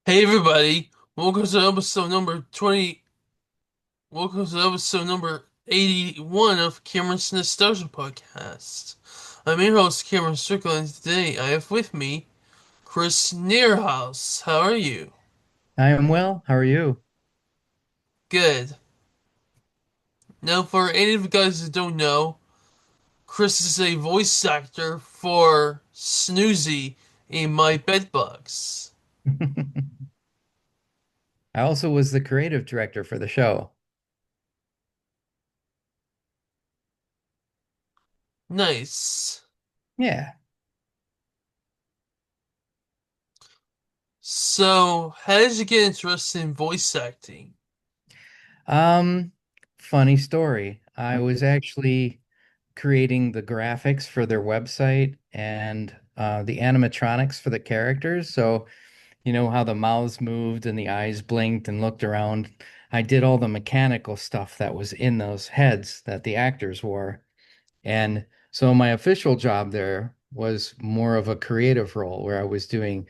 Hey everybody, welcome to episode number 20. Welcome to episode number 81 of Cameron's Nostalgia Podcast. I'm your host, Cameron Strickland. Today I have with me Chris Nierhaus. How are you? I am well. How are you? Good. Now, for any of you guys that don't know, Chris is a voice actor for Snoozy in My Bedbugs. I also was the creative director for the show. Nice. Yeah. So, how did you get interested in voice acting? Um, Funny story. I was actually creating the graphics for their website and the animatronics for the characters. So, you know how the mouths moved and the eyes blinked and looked around. I did all the mechanical stuff that was in those heads that the actors wore. And so my official job there was more of a creative role where I was doing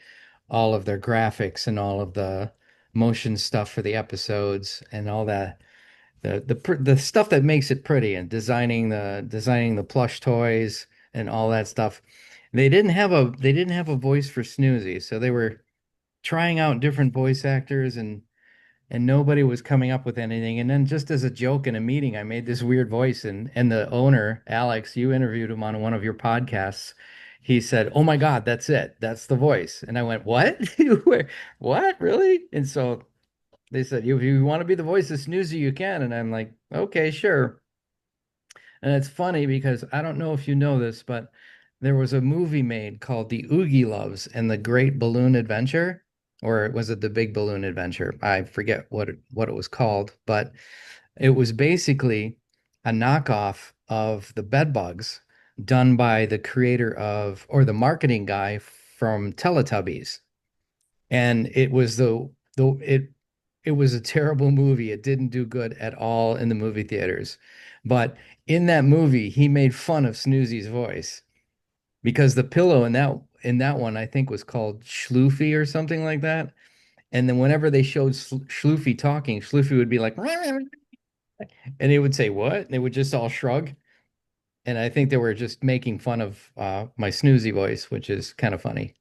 all of their graphics and all of the motion stuff for the episodes and all that the stuff that makes it pretty and designing the plush toys and all that stuff. They didn't have a voice for Snoozy, so they were trying out different voice actors and nobody was coming up with anything. And then just as a joke in a meeting, I made this weird voice and the owner, Alex, you interviewed him on one of your podcasts. He said, "Oh my God, that's it. That's the voice." And I went, "What? What? Really?" And so they said, if you want to be the voice of Snoozy, you can." And I'm like, "Okay, sure." And it's funny because I don't know if you know this, but there was a movie made called The Oogie Loves and the Great Balloon Adventure, or was it The Big Balloon Adventure? I forget what it was called, but it was basically a knockoff of the Bedbugs done by the creator of or the marketing guy from Teletubbies. And it was a terrible movie. It didn't do good at all in the movie theaters. But in that movie, he made fun of Snoozy's voice because the pillow in that one I think was called Schloofy or something like that. And then whenever they showed Schloofy talking, Schloofy would be like, and he would say, "What?" And they would just all shrug. And I think they were just making fun of my Snoozy voice, which is kind of funny.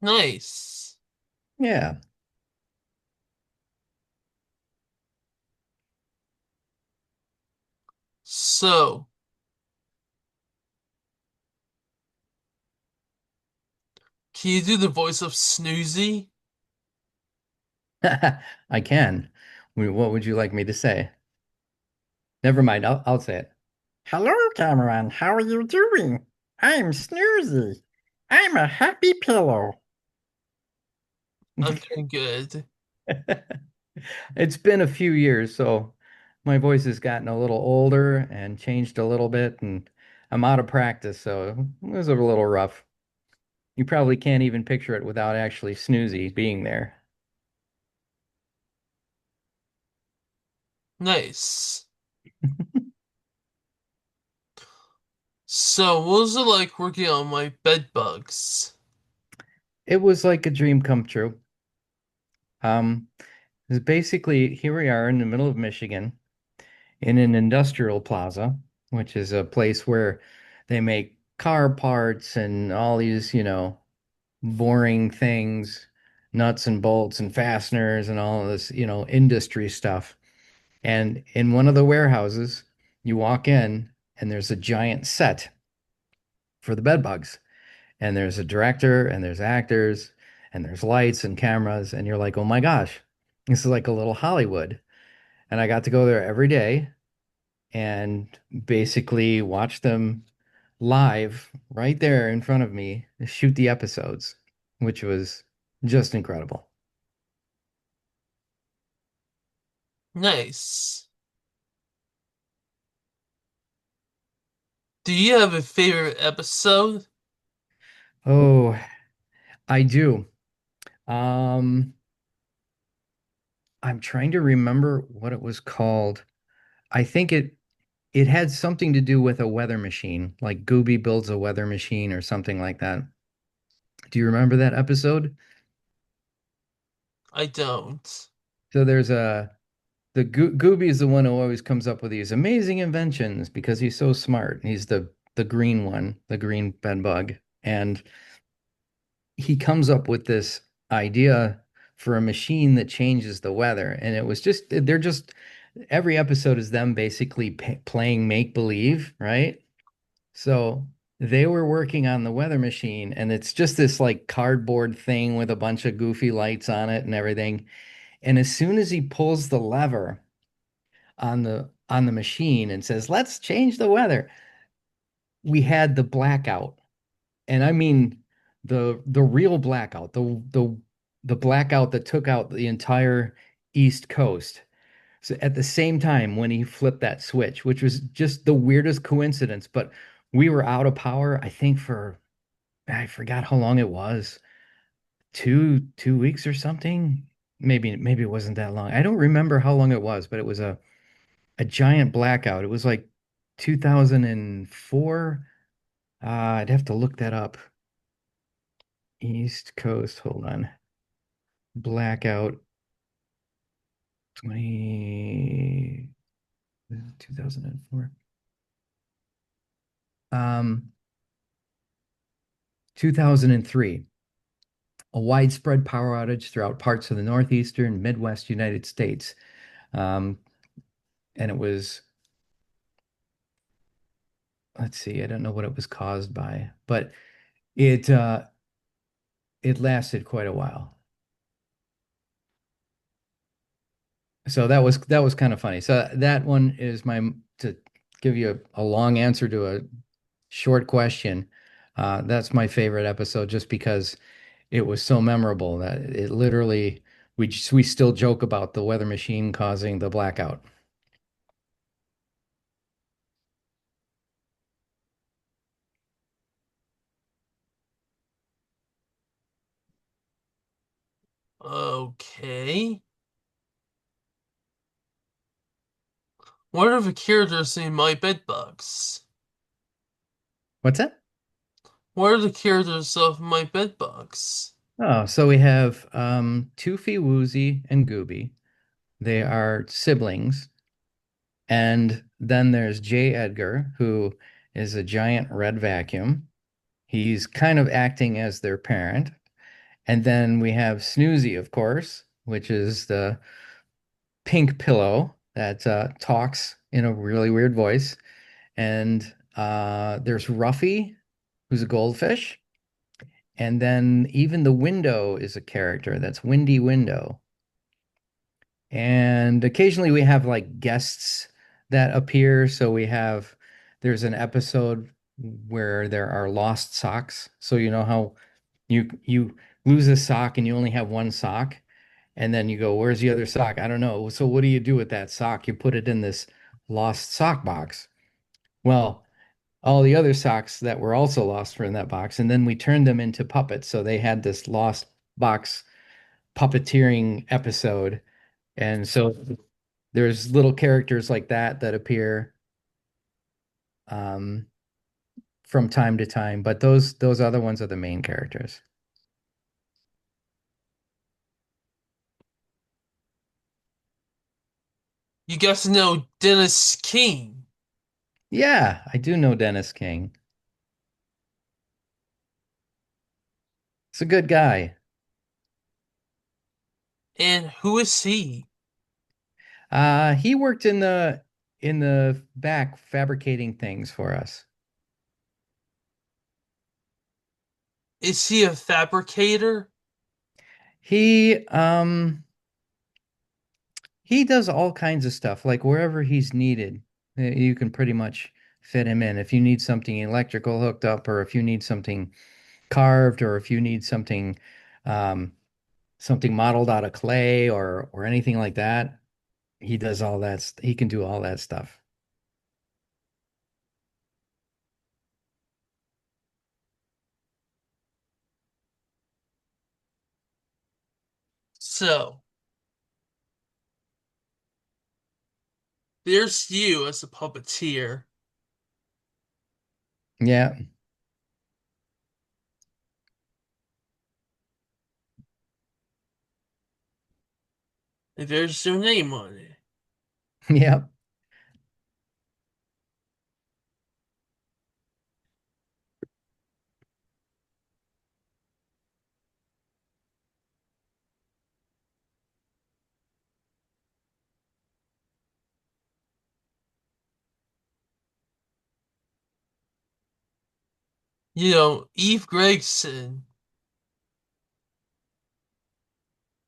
Nice. Yeah. So, can you do the voice of Snoozy? I can. What would you like me to say? Never mind. I'll say it. Hello, Cameron. How are you doing? I'm Snoozy. I'm a happy pillow. I'm doing good. It's been a few years, so my voice has gotten a little older and changed a little bit, and I'm out of practice, so it was a little rough. You probably can't even picture it without actually Snoozy being there. Nice. So, what was it like working on my bed bugs? It was like a dream come true. Um, it's basically here we are in the middle of Michigan in an industrial plaza, which is a place where they make car parts and all these, boring things, nuts and bolts and fasteners and all of this, industry stuff. And in one of the warehouses, you walk in and there's a giant set for the bed bugs. And there's a director and there's actors and there's lights and cameras. And you're like, oh my gosh, this is like a little Hollywood. And I got to go there every day and basically watch them live right there in front of me shoot the episodes, which was just incredible. Nice. Do you have a favorite episode? Oh, I do. Um, I'm trying to remember what it was called. I think it. it had something to do with a weather machine, like Gooby builds a weather machine or something like that. Do you remember that episode? I don't. So there's a Gooby is the one who always comes up with these amazing inventions because he's so smart. He's the green one, the green bed bug, and he comes up with this idea for a machine that changes the weather. And it was just they're just every episode is them basically playing make believe, right? So they were working on the weather machine, and it's just this like cardboard thing with a bunch of goofy lights on it and everything. And as soon as he pulls the lever on the machine and says, "Let's change the weather," we had the blackout. And I mean the real blackout, the blackout that took out the entire East Coast. So at the same time when he flipped that switch, which was just the weirdest coincidence, but we were out of power, I think for I forgot how long it was, two weeks or something. Maybe it wasn't that long. I don't remember how long it was, but it was a giant blackout. It was like 2004. I'd have to look that up. East Coast, hold on. Blackout 20, 2004. 2003. A widespread power outage throughout parts of the northeastern Midwest United States. Um, and it was, let's see, I don't know what it was caused by, but it it lasted quite a while. So that was kind of funny. So that one is my to give you a long answer to a short question. That's my favorite episode just because it was so memorable that it literally we still joke about the weather machine causing the blackout. Okay. What are the characters in My Bedbugs? What's that? What are the characters of My Bedbugs? Oh, so we have Toofy, Woozy, and Gooby. They are siblings. And then there's J. Edgar, who is a giant red vacuum. He's kind of acting as their parent. And then we have Snoozy, of course, which is the pink pillow that talks in a really weird voice. And there's Ruffy, who's a goldfish. And then even the window is a character. That's Windy Window. And occasionally we have like guests that appear. So there's an episode where there are lost socks. So you know how you lose a sock and you only have one sock, and then you go, "Where's the other sock?" I don't know. So what do you do with that sock? You put it in this lost sock box. Well, all the other socks that were also lost were in that box, and then we turned them into puppets. So they had this lost box puppeteering episode. And so there's little characters like that that appear um, from time to time, but those other ones are the main characters. You guys know Dennis King. Yeah, I do know Dennis King. He's a good guy. And who is he? He worked in the back fabricating things for us. Is he a fabricator? He he does all kinds of stuff, like wherever he's needed, you can pretty much fit him in. If you need something electrical hooked up, or if you need something carved, or if you need um, something modeled out of clay or anything like that, he does all that. He can do all that stuff. So, there's you as a puppeteer. Yeah. And there's your name on it. Yep. Eve Gregson.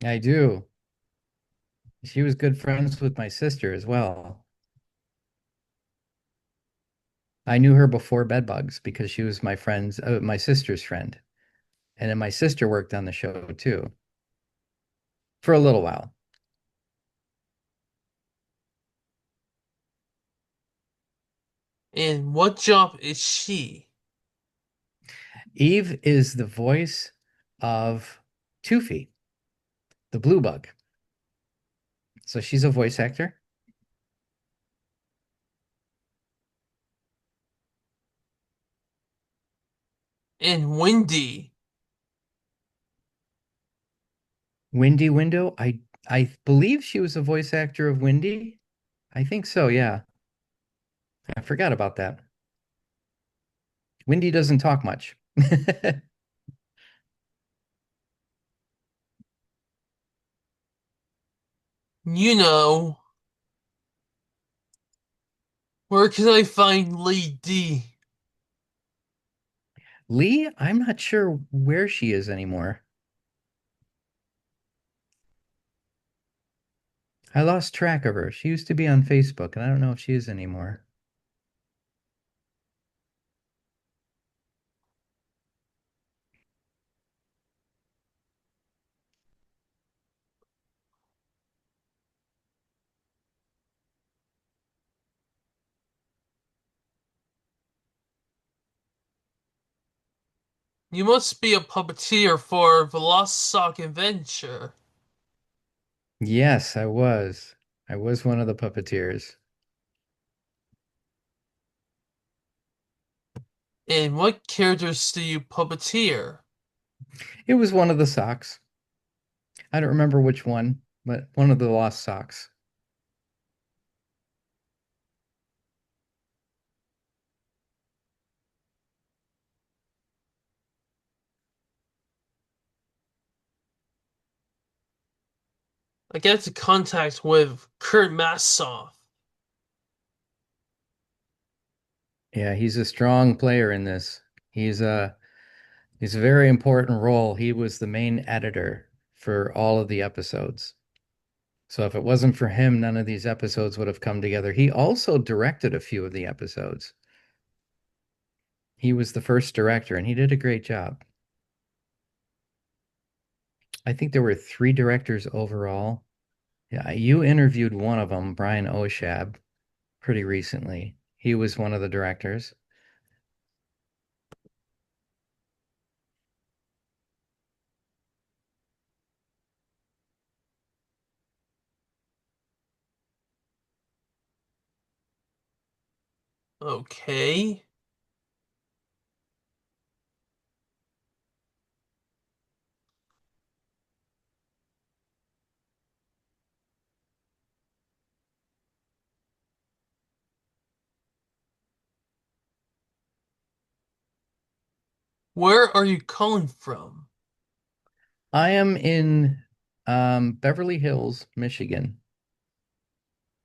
I do. She was good friends with my sister as well. I knew her before Bedbugs because she was my sister's friend. And then my sister worked on the show too for a little while. And what job is she? Eve is the voice of Toofy, the blue bug. So she's a voice actor. And Wendy. Windy Window, I believe she was a voice actor of Windy. I think so, yeah. I forgot about that. Windy doesn't talk much. You know, where can I find Lady? Lee, I'm not sure where she is anymore. I lost track of her. She used to be on Facebook, and I don't know if she is anymore. You must be a puppeteer for the Lost Sock Adventure. Yes, I was. I was one of the puppeteers. And what characters do you puppeteer? It was one of the socks. I don't remember which one, but one of the lost socks. I get into contact with Kurt Massoff. Yeah, he's a strong player in this. He's a very important role. He was the main editor for all of the episodes. So if it wasn't for him, none of these episodes would have come together. He also directed a few of the episodes. He was the first director and he did a great job. I think there were three directors overall. Yeah, you interviewed one of them, Brian Oshab, pretty recently. He was one of the directors. Okay. Where are you calling from? I am in Beverly Hills, Michigan.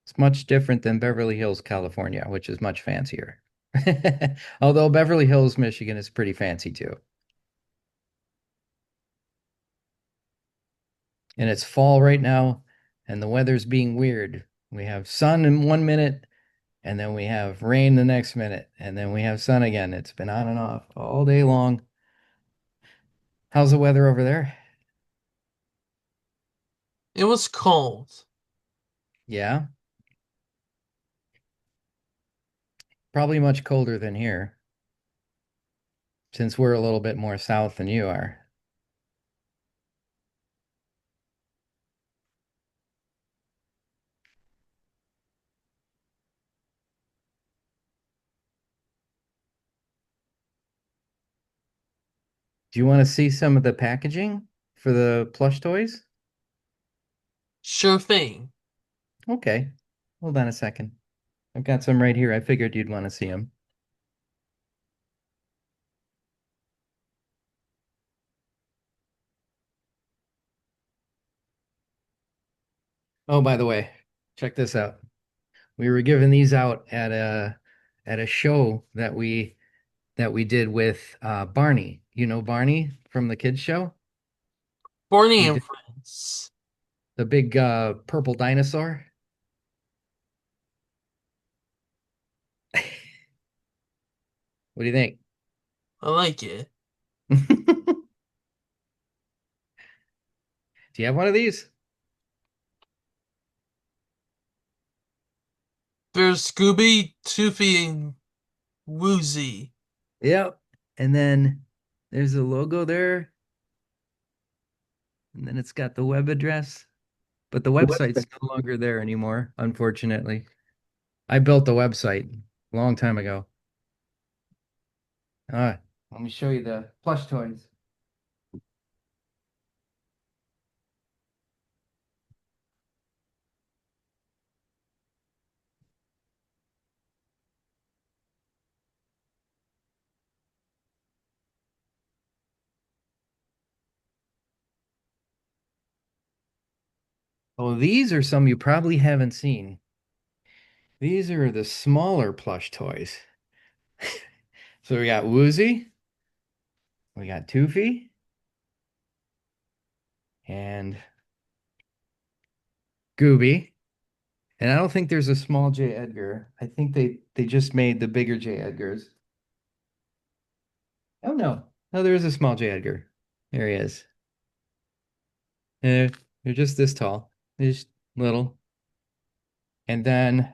It's much different than Beverly Hills, California, which is much fancier. Although Beverly Hills, Michigan is pretty fancy too. And it's fall right now, and the weather's being weird. We have sun in 1 minute, and then we have rain the next minute, and then we have sun again. It's been on and off all day long. How's the weather over there? It was cold. Yeah, probably much colder than here, since we're a little bit more south than you are. Do you want to see some of the packaging for the plush toys? Sure thing. Okay. Hold on a second. I've got some right here. I figured you'd want to see them. Oh, by the way, check this out. We were giving these out at a show that we did with Barney. You know Barney from the kids show? Barney We and did Friends. the big purple dinosaur. What do you think? I like it. Do you have one of these? There's Scooby, Toothy, and Woozy. Yep. And then there's a logo there, and then it's got the web address, but the website's no longer there anymore, unfortunately. I built the website a long time ago. All right, let me show you the plush toys. Oh, these are some you probably haven't seen. These are the smaller plush toys. So we got Woozy, we got Toofy, and Gooby. And I don't think there's a small J. Edgar. I think they just made the bigger J. Edgars. Oh no. No, there is a small J. Edgar. There he is. Eh, they're just this tall. They're just little. And then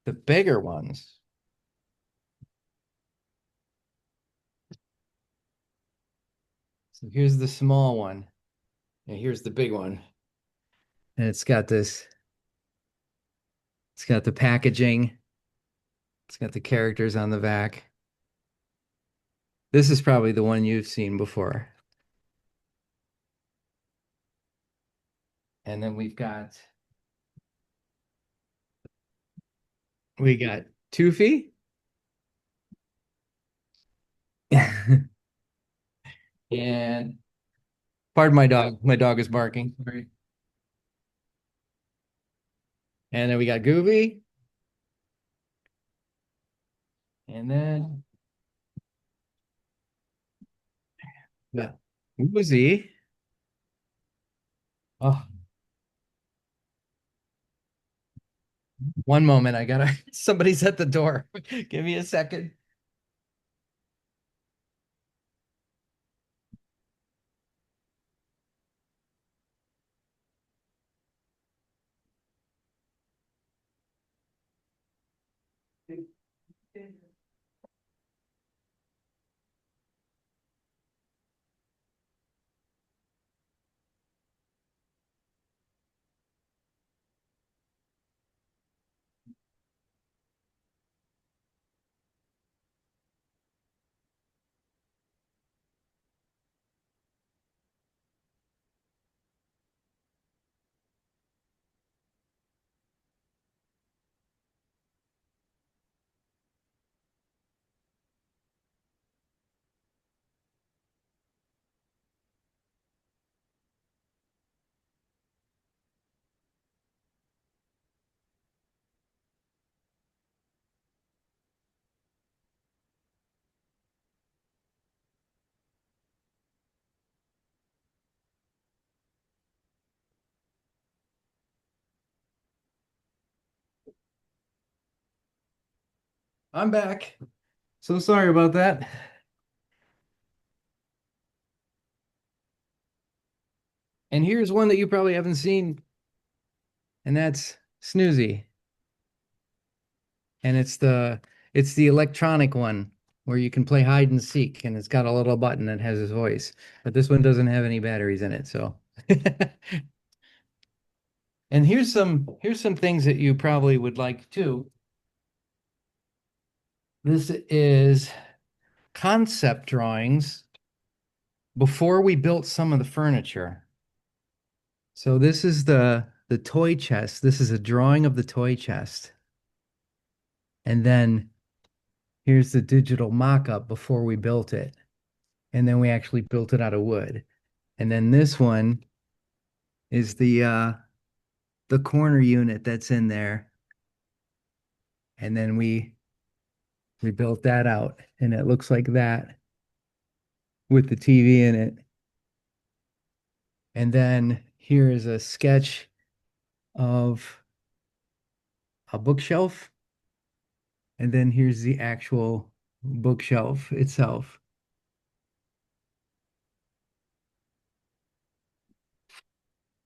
the bigger ones. So here's the small one. And here's the big one. And it's got the packaging. It's got the characters on the back. This is probably the one you've seen before. And then we got Toofy. And pardon my dog. My dog is barking. Sorry. And then we got Gooby. And then yeah, Woozy. Oh, one moment. I gotta, somebody's at the door. Give me a second. I'm back. So sorry about that. And here's one that you probably haven't seen, and that's Snoozy. And it's the electronic one where you can play hide and seek, and it's got a little button that has his voice. But this one doesn't have any batteries in it, so. And here's some things that you probably would like too. This is concept drawings before we built some of the furniture. So this is the toy chest. This is a drawing of the toy chest. And then here's the digital mock-up before we built it. And then we actually built it out of wood. And then this one is the corner unit that's in there. And then we built that out and it looks like that with the TV in it. And then here is a sketch of a bookshelf. And then here's the actual bookshelf itself.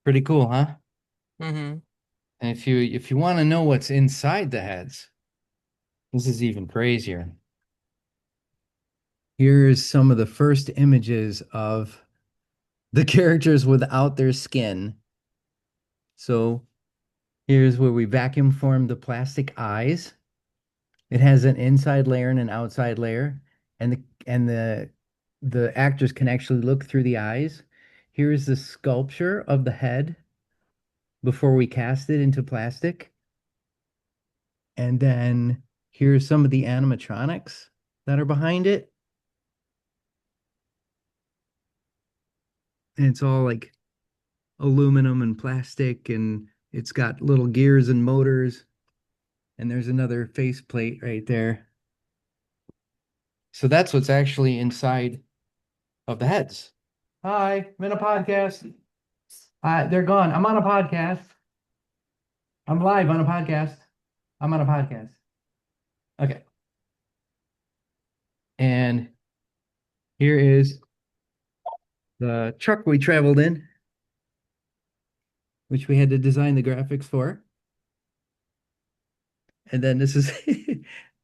Pretty cool, huh? Mm-hmm. And if you want to know what's inside the heads, this is even crazier. Here's some of the first images of the characters without their skin. So here's where we vacuum formed the plastic eyes. It has an inside layer and an outside layer, and the actors can actually look through the eyes. Here's the sculpture of the head before we cast it into plastic. And then here's some of the animatronics that are behind it. And it's all like aluminum and plastic, and it's got little gears and motors. And there's another faceplate right there. So that's what's actually inside of the heads. Hi, I'm in a podcast. They're gone. I'm on a podcast. I'm live on a podcast. I'm on a podcast. Okay. And here is the truck we traveled in, which we had to design the graphics for. And then this is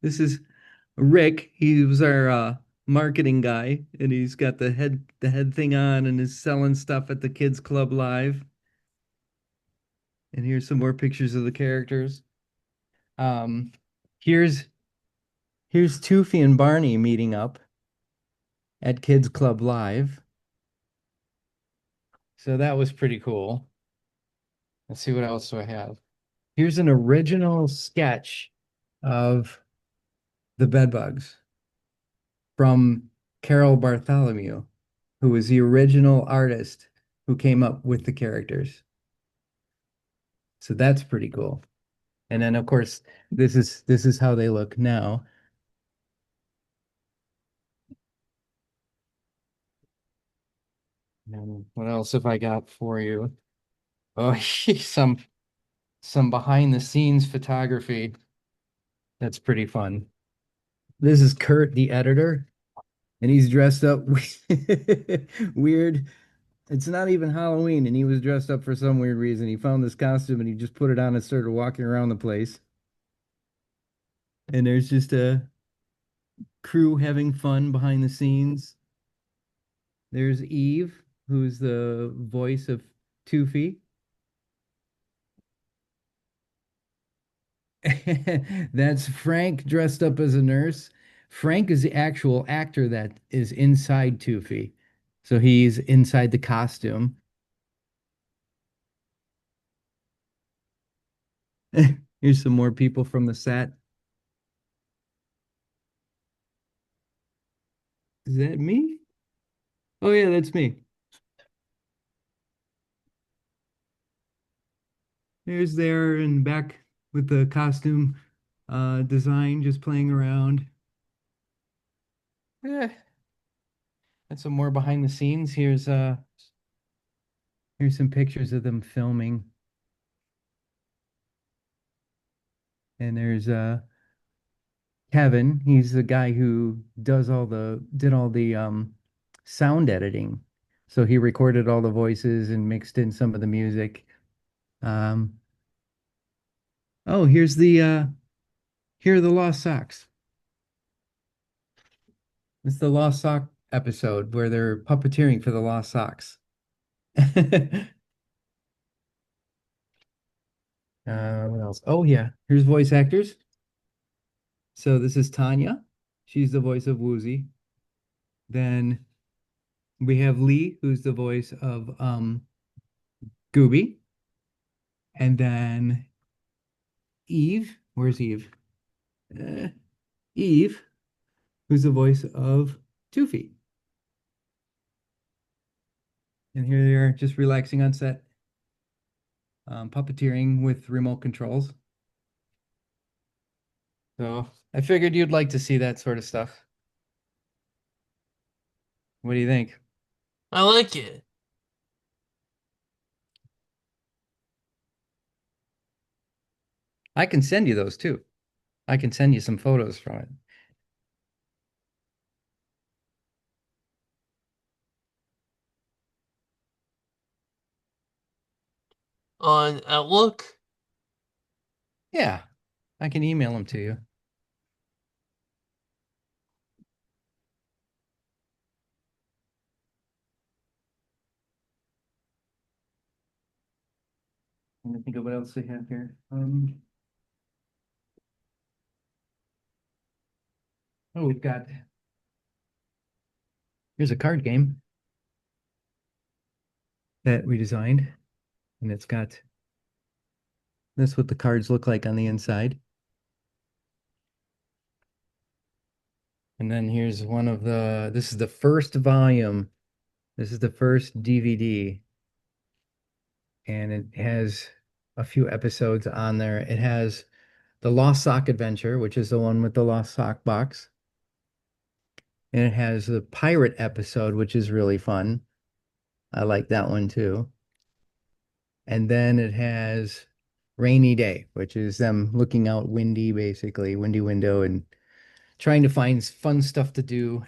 this is Rick. He was our marketing guy, and he's got the head thing on and is selling stuff at the Kids Club Live. And here's some more pictures of the characters. Um, here's here's Toofy and Barney meeting up at Kids Club Live. So that was pretty cool. Let's see what else do I have. Here's an original sketch of the Bedbugs from Carol Bartholomew, who was the original artist who came up with the characters. So that's pretty cool. And then of course, this is how they look now. And what else have I got for you? Oh, some behind the scenes photography. That's pretty fun. This is Kurt, the editor, and he's dressed up weird. It's not even Halloween, and he was dressed up for some weird reason. He found this costume and he just put it on and started walking around the place. And there's just a crew having fun behind the scenes. There's Eve, who's the voice of Toofy. That's Frank dressed up as a nurse. Frank is the actual actor that is inside Toofy. So he's inside the costume. Here's some more people from the set. Is that me? Oh yeah, that's me. There's there and back with the costume design, just playing around. Yeah, and some more behind the scenes. Here's some pictures of them filming. And there's Kevin. He's the guy who did all the sound editing. So he recorded all the voices and mixed in some of the music. Um, oh, here are the Lost Socks. It's the Lost Sock episode where they're puppeteering for the Lost Socks. What else? Oh yeah, here's voice actors. So this is Tanya. She's the voice of Woozy. Then We have Lee, who's the voice of Gooby, and then Eve. Where's Eve? Uh, Eve, who's the voice of Toofy. And here they are just relaxing on set, puppeteering with remote controls. So I figured you'd like to see that sort of stuff. What do you think? I like it. I can send you those too. I can send you some photos from it. On Outlook, Yeah, I can email them to you. Let me think of what else they have here. Oh, we've got here's a card game that we designed, and it's got that's what the cards look like on the inside. And then here's one of this is the first volume. This is the first DVD, and it has a few episodes on there. It has the Lost Sock Adventure, which is the one with the Lost Sock box. And it has the pirate episode, which is really fun. I like that one too. And then it has Rainy Day, which is them looking out windy, basically, windy window, and trying to find fun stuff to do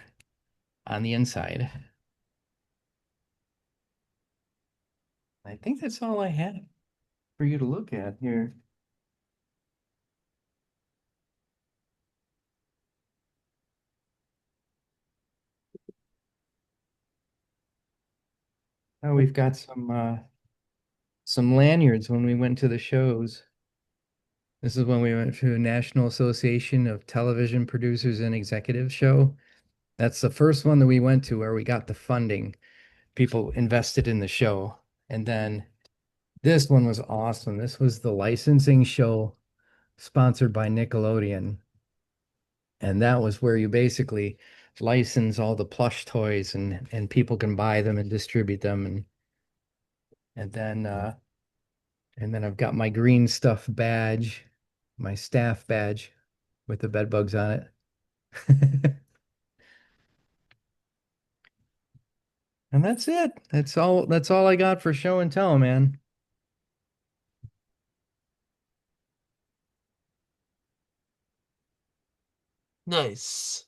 on the inside. I think that's all I had for you to look at here. Oh, we've got some lanyards when we went to the shows. This is when we went to the National Association of Television Producers and Executives show. That's the first one that we went to where we got the funding. People invested in the show. And then this one was awesome. This was the licensing show sponsored by Nickelodeon. And that was where you basically license all the plush toys and people can buy them and distribute them and then and then I've got my green stuff badge, my staff badge with the bed bugs on it. And that's it. That's all I got for show and tell, man. nice.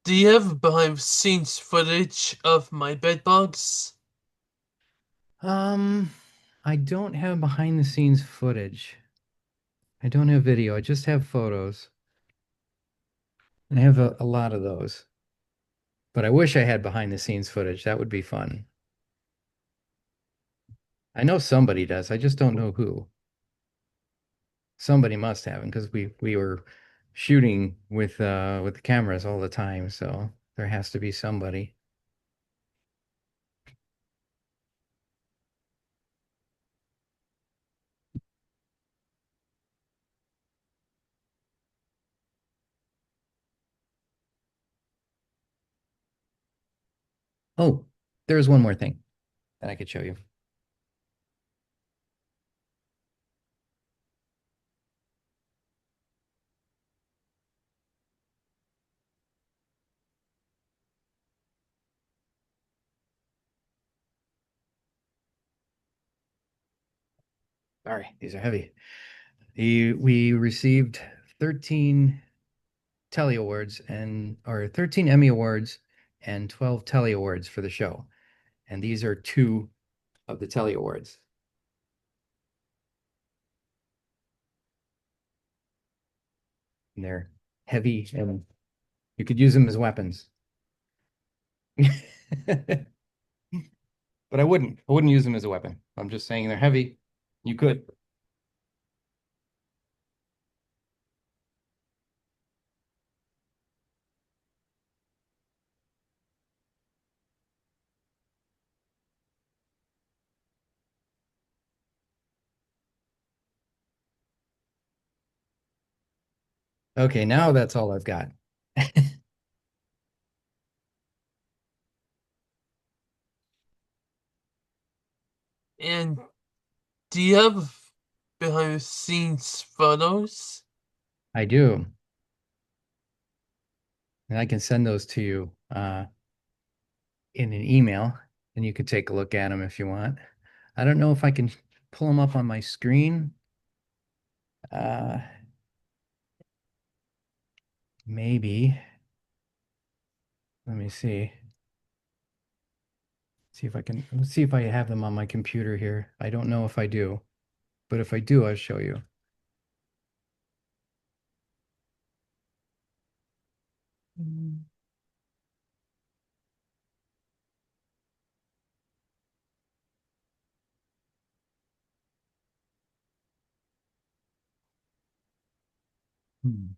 Do you have behind the scenes footage of My Bedbugs? Um, I don't have behind the scenes footage. I don't have video. I just have photos. I have a lot of those. But I wish I had behind the scenes footage. That would be fun. I know somebody does. I just don't know who. Somebody must have them because we were shooting with the cameras all the time, so there has to be somebody. Oh, there's one more thing that I could show you. Sorry, these are heavy. We received 13 Telly Awards and or 13 Emmy Awards and 12 Telly Awards for the show. And these are two of the Telly Awards. And they're heavy and you could use them as weapons. But I wouldn't. I wouldn't use them as a weapon. I'm just saying they're heavy. You could. Okay, now that's all I've got. And do you have behind the scenes photos? I do. And I can send those to you in an email, and you can take a look at them if you want. I don't know if I can pull them up on my screen. Uh, maybe. Let me see. See if I can. Let's see if I have them on my computer here. I don't know if I do, but if I do, I'll show you. Mm. Hmm.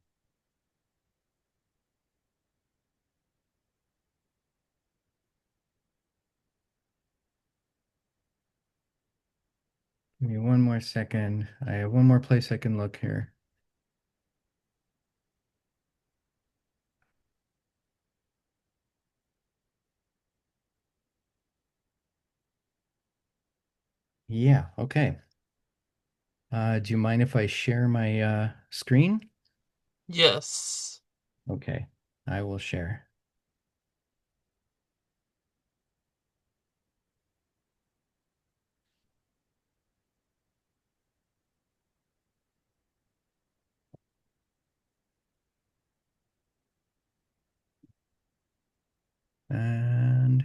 Give me one more second. I have one more place I can look here. Yeah, okay. Do you mind if I share my screen? Yes. Okay, I will share. And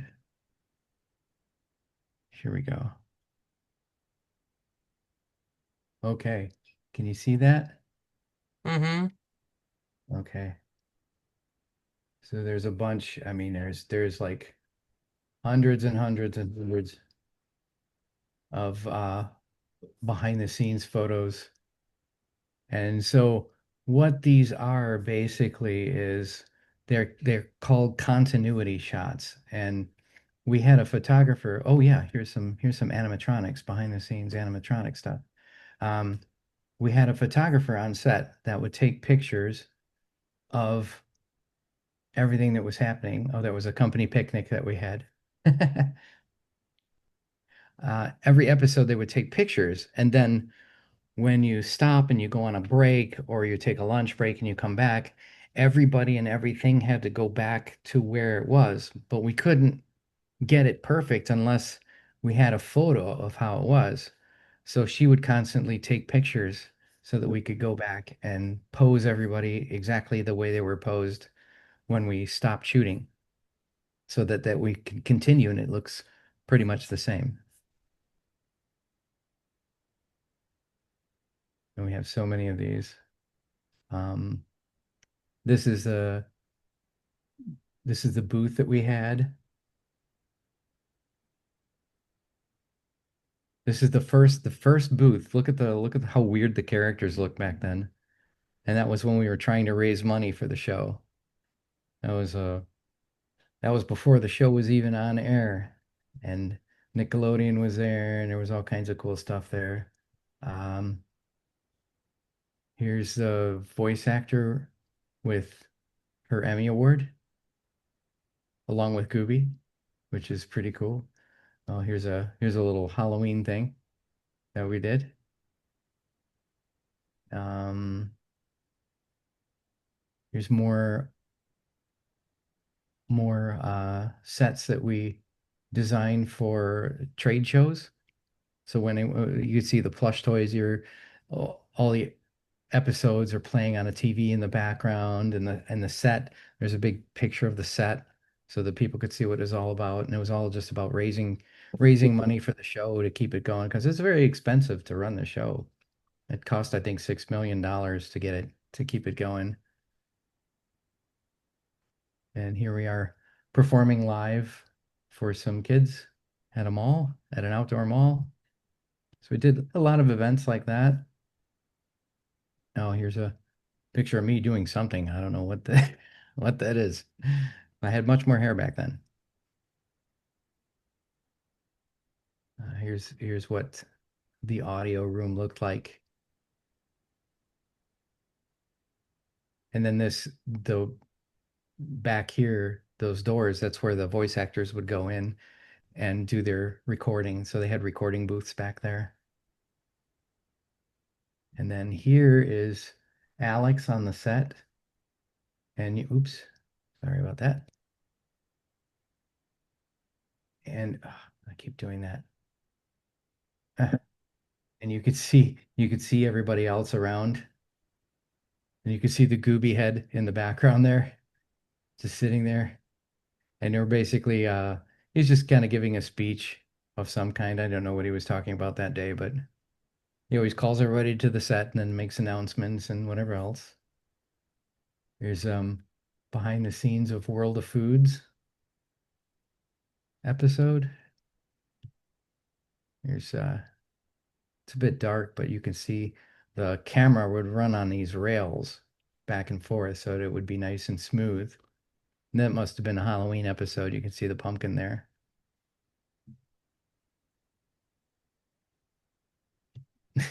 here we go. Okay, can you see that? Mm-hmm. Okay, so there's a bunch. I mean, there's like hundreds and hundreds and hundreds of behind the scenes photos. And so what these are basically is they're called continuity shots. And we had a photographer. Oh yeah, here's some animatronics, behind the scenes animatronic stuff. Um, we had a photographer on set that would take pictures of everything that was happening. Oh, there was a company picnic that we had. Every episode they would take pictures, and then when you stop and you go on a break or you take a lunch break and you come back, everybody and everything had to go back to where it was. But we couldn't get it perfect unless we had a photo of how it was. So she would constantly take pictures so that we could go back and pose everybody exactly the way they were posed when we stopped shooting so that we can continue and it looks pretty much the same. And we have so many of these. Um, this is a This is the booth that we had. This is the first booth. Look at how weird the characters look back then. And that was when we were trying to raise money for the show. That was that was before the show was even on air. And Nickelodeon was there and there was all kinds of cool stuff there. Um, here's the voice actor with her Emmy Award along with Gooby, which is pretty cool. Oh, here's a little Halloween thing that we did. Um, Here's more sets that we design for trade shows. So you see the plush toys, all the episodes are playing on a TV in the background, and the set. There's a big picture of the set so that people could see what it's all about. And it was all just about raising money for the show to keep it going because it's very expensive to run the show. It cost, I think, $6 million to get it to keep it going. And here we are performing live for some kids at a mall, at an outdoor mall. So we did a lot of events like that. Oh, here's a picture of me doing something. I don't know what the what that is. I had much more hair back then. Here's what the audio room looked like. And then the back here, those doors, that's where the voice actors would go in and do their recording. So they had recording booths back there. And then here is Alex on the set. And oops, sorry about that. And I keep doing that. And you could see everybody else around. And you could see the Gooby head in the background there, just sitting there. And they're basically he's just kind of giving a speech of some kind. I don't know what he was talking about that day, but he always calls everybody to the set and then makes announcements and whatever else. There's behind the scenes of World of Foods episode. There's it's a bit dark, but you can see the camera would run on these rails back and forth so that it would be nice and smooth. And that must have been a Halloween episode. You can see the pumpkin there.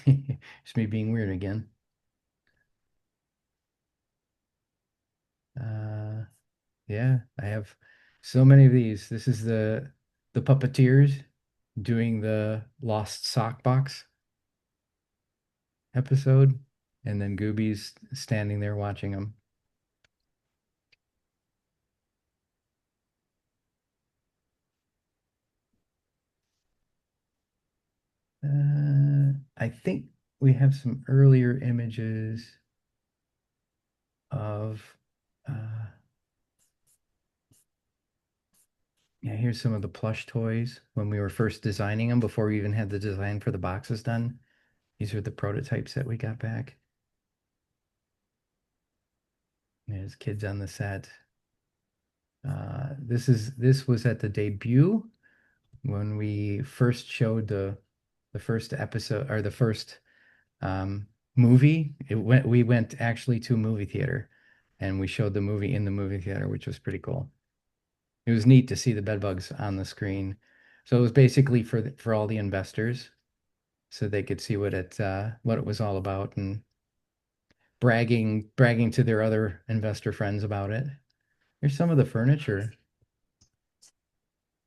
It's me being weird again. Uh, yeah, I have so many of these. This is the puppeteers doing the Lost Sock Box episode, and then Gooby's standing there watching them. I think we have some earlier images of yeah, here's some of the plush toys when we were first designing them before we even had the design for the boxes done. These are the prototypes that we got back. There's kids on the set. This was at the debut when we first showed the first episode or the first um, movie. We went actually to a movie theater and we showed the movie in the movie theater, which was pretty cool. It was neat to see the bedbugs on the screen. So it was basically for all the investors, so they could see what it was all about and bragging to their other investor friends about it. Here's some of the furniture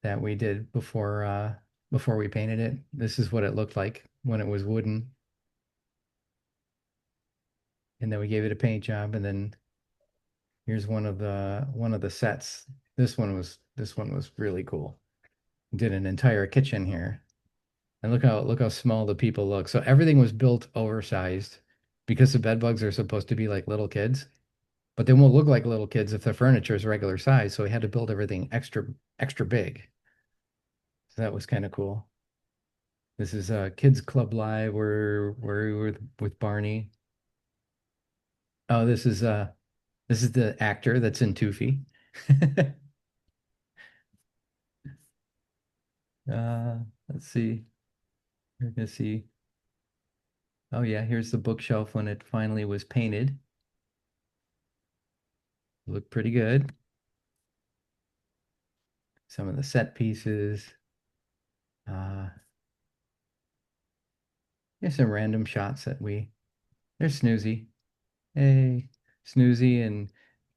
that we did before we painted it. This is what it looked like when it was wooden, and then we gave it a paint job, and then here's one of the sets. This one was really cool. Did an entire kitchen here. And look how small the people look. So everything was built oversized because the bed bugs are supposed to be like little kids, but they won't look like little kids if the furniture is regular size. So we had to build everything extra big. So that was kind of cool. This is Kids Club Live where we were with Barney. Oh, this is the actor that's in Toofy. Uh, let's see. We're gonna see. Oh yeah, here's the bookshelf when it finally was painted. Looked pretty good. Some of the set pieces. Uh, Here's some random shots that there's Snoozy. Hey, Snoozy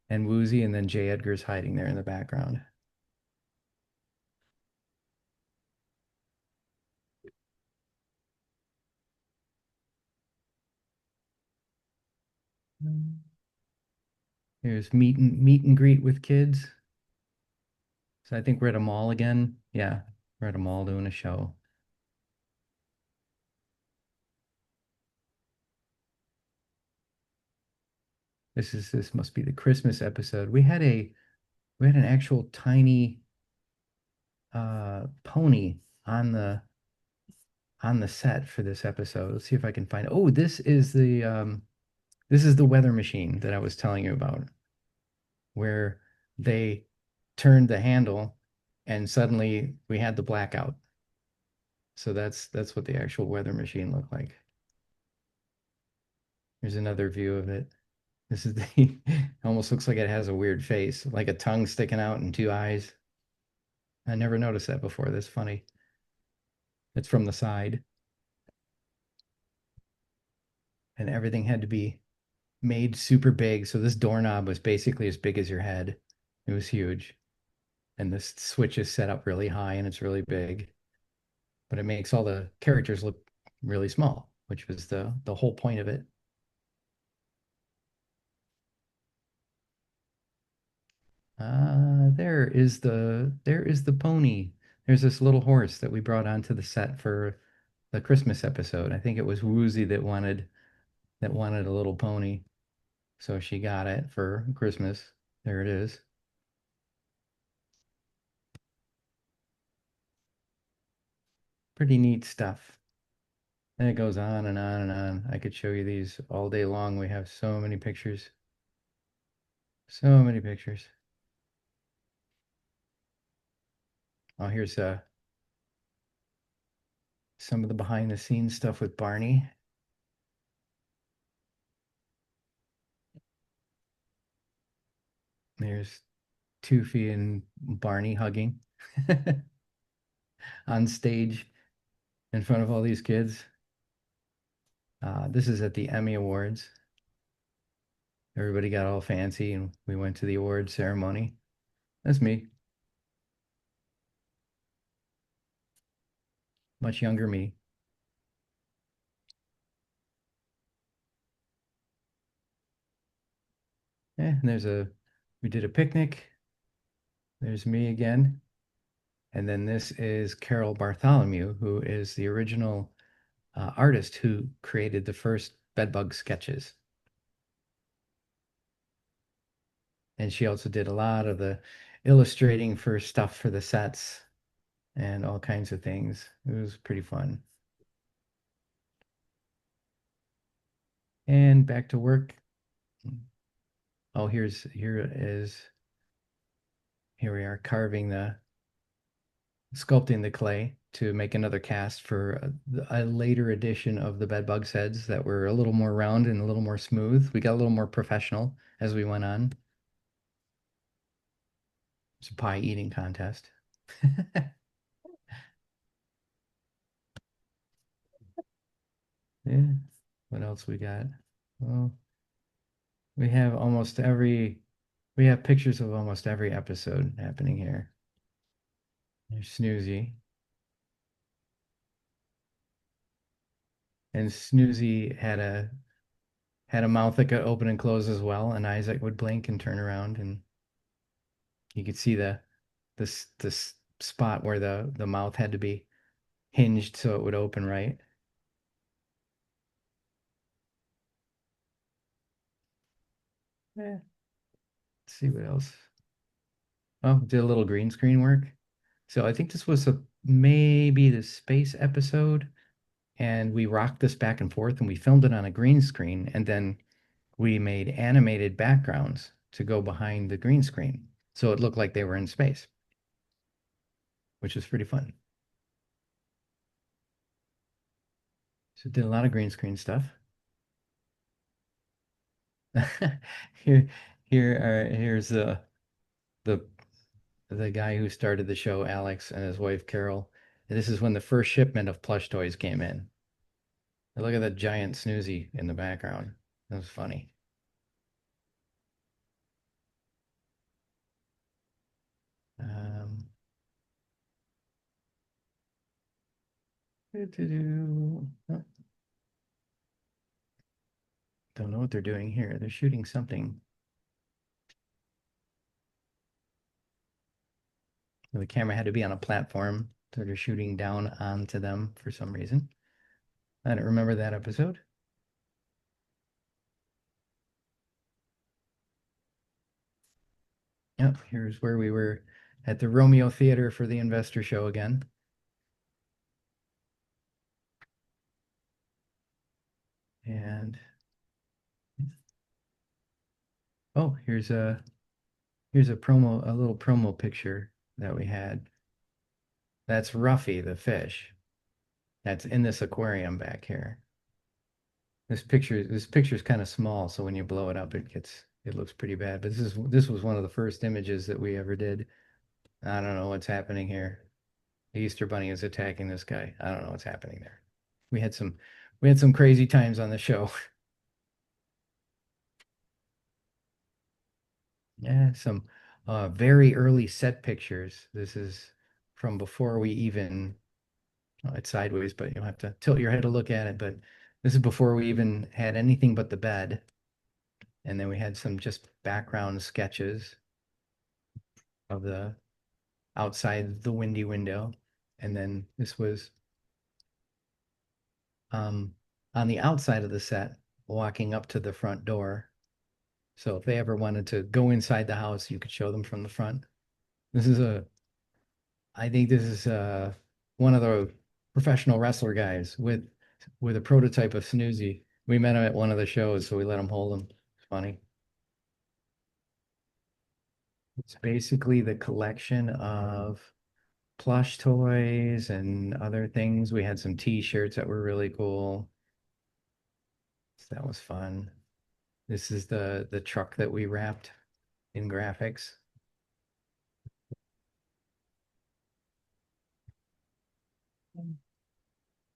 and Woozy, and then J. Edgar's hiding there in the background. Here's meet and greet with kids. So I think we're at a mall again. Yeah, we're at a mall doing a show. This must be the Christmas episode. We had an actual tiny pony on the set for this episode. Let's see if I can find. Oh, this is the weather machine that I was telling you about, where they turned the handle and suddenly we had the blackout. So that's what the actual weather machine looked like. Here's another view of it. This is the almost looks like it has a weird face, like a tongue sticking out and two eyes. I never noticed that before. That's funny. It's from the side, and everything had to be made super big. So this doorknob was basically as big as your head. It was huge. And this switch is set up really high and it's really big, but it makes all the characters look really small, which was the whole point of it. There is the pony. There's this little horse that we brought onto the set for the Christmas episode. I think it was Woozy that wanted a little pony, so she got it for Christmas. There it is. Pretty neat stuff. And it goes on and on and on. I could show you these all day long. We have so many pictures. So many pictures. Oh, here's some of the behind the scenes stuff with Barney. There's Toofy and Barney hugging on stage in front of all these kids. This is at the Emmy Awards. Everybody got all fancy and we went to the award ceremony. That's me, much younger me. Yeah, and we did a picnic. There's me again. And then this is Carol Bartholomew, who is the original artist who created the first Bedbug sketches. And she also did a lot of the illustrating for stuff for the sets and all kinds of things. It was pretty fun. And back to work. Oh, here we are carving sculpting the clay to make another cast for a later edition of the Bedbugs heads that were a little more round and a little more smooth. We got a little more professional as we went on. It's a pie eating contest. Yeah. What else we got? Well, we have we have pictures of almost every episode happening here. There's Snoozy. And Snoozy had a mouth that could open and close as well, and eyes that would blink and turn around, and you could see this spot where the mouth had to be hinged so it would open right. Yeah. Let's see what else. Oh, did a little green screen work. So I think this was maybe the space episode, and we rocked this back and forth, and we filmed it on a green screen, and then we made animated backgrounds to go behind the green screen, so it looked like they were in space, which was pretty fun. So did a lot of green screen stuff. Here, here's the the guy who started the show, Alex, and his wife Carol. And this is when the first shipment of plush toys came in. And look at that giant Snoozy in the background. That was funny. Um, oh, don't know what they're doing here. They're shooting something. The camera had to be on a platform, so they're shooting down onto them for some reason. I don't remember that episode. Yep, here's where we were at the Romeo Theater for the investor show again. And oh, a little promo picture that we had. That's Ruffy, the fish. That's in this aquarium back here. This picture is kind of small, so when you blow it up, it looks pretty bad. But this was one of the first images that we ever did. I don't know what's happening here. The Easter Bunny is attacking this guy. I don't know what's happening there. We had some we had some crazy times on the show. Yeah, some very early set pictures. This is from before we even, oh, it's sideways, but you'll have to tilt your head to look at it. But this is before we even had anything but the bed. And then we had some just background sketches of the outside the windy window. And then this was um, on the outside of the set, walking up to the front door. So if they ever wanted to go inside the house, you could show them from the front. This is a I think this is one of the professional wrestler guys with a prototype of Snoozy. We met him at one of the shows, so we let him hold him. It's funny. It's basically the collection of plush toys and other things. We had some t-shirts that were really cool. So that was fun. This is the truck that we wrapped in graphics.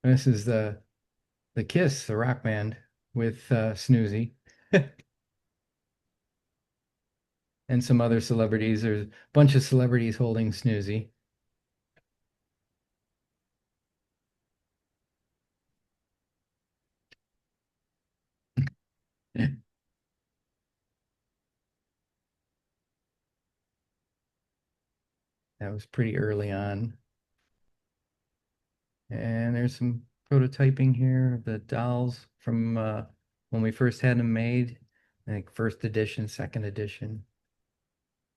This is the Kiss, the rock band with Snoozy. And some other celebrities. There's a bunch of celebrities holding Snoozy. That was pretty early on. And there's some prototyping here of the dolls from when we first had them made. I think first edition, second edition.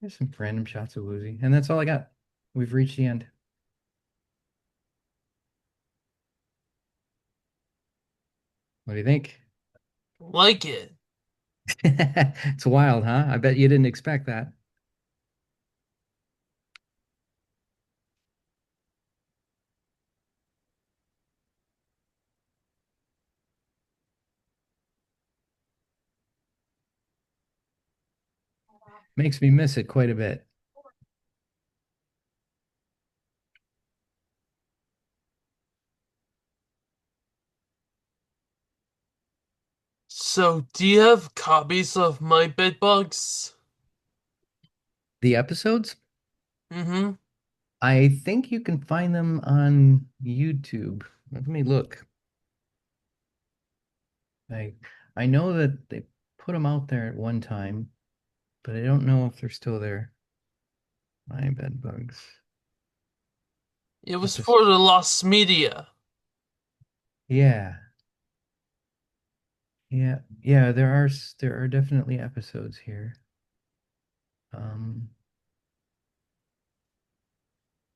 There's some random shots of Woozy. And that's all I got. We've reached the end. What do you think? Like it. It's wild, huh? I bet you didn't expect that. Makes me miss it quite a bit. So, do you have copies of My Bedbugs? The episodes? Mm-hmm. I think you can find them on YouTube. Let me look. I I know that they put them out there at one time, but I don't know if they're still there. My bed bugs It was for episode. the lost media. Yeah, yeah. There are definitely episodes here. Um,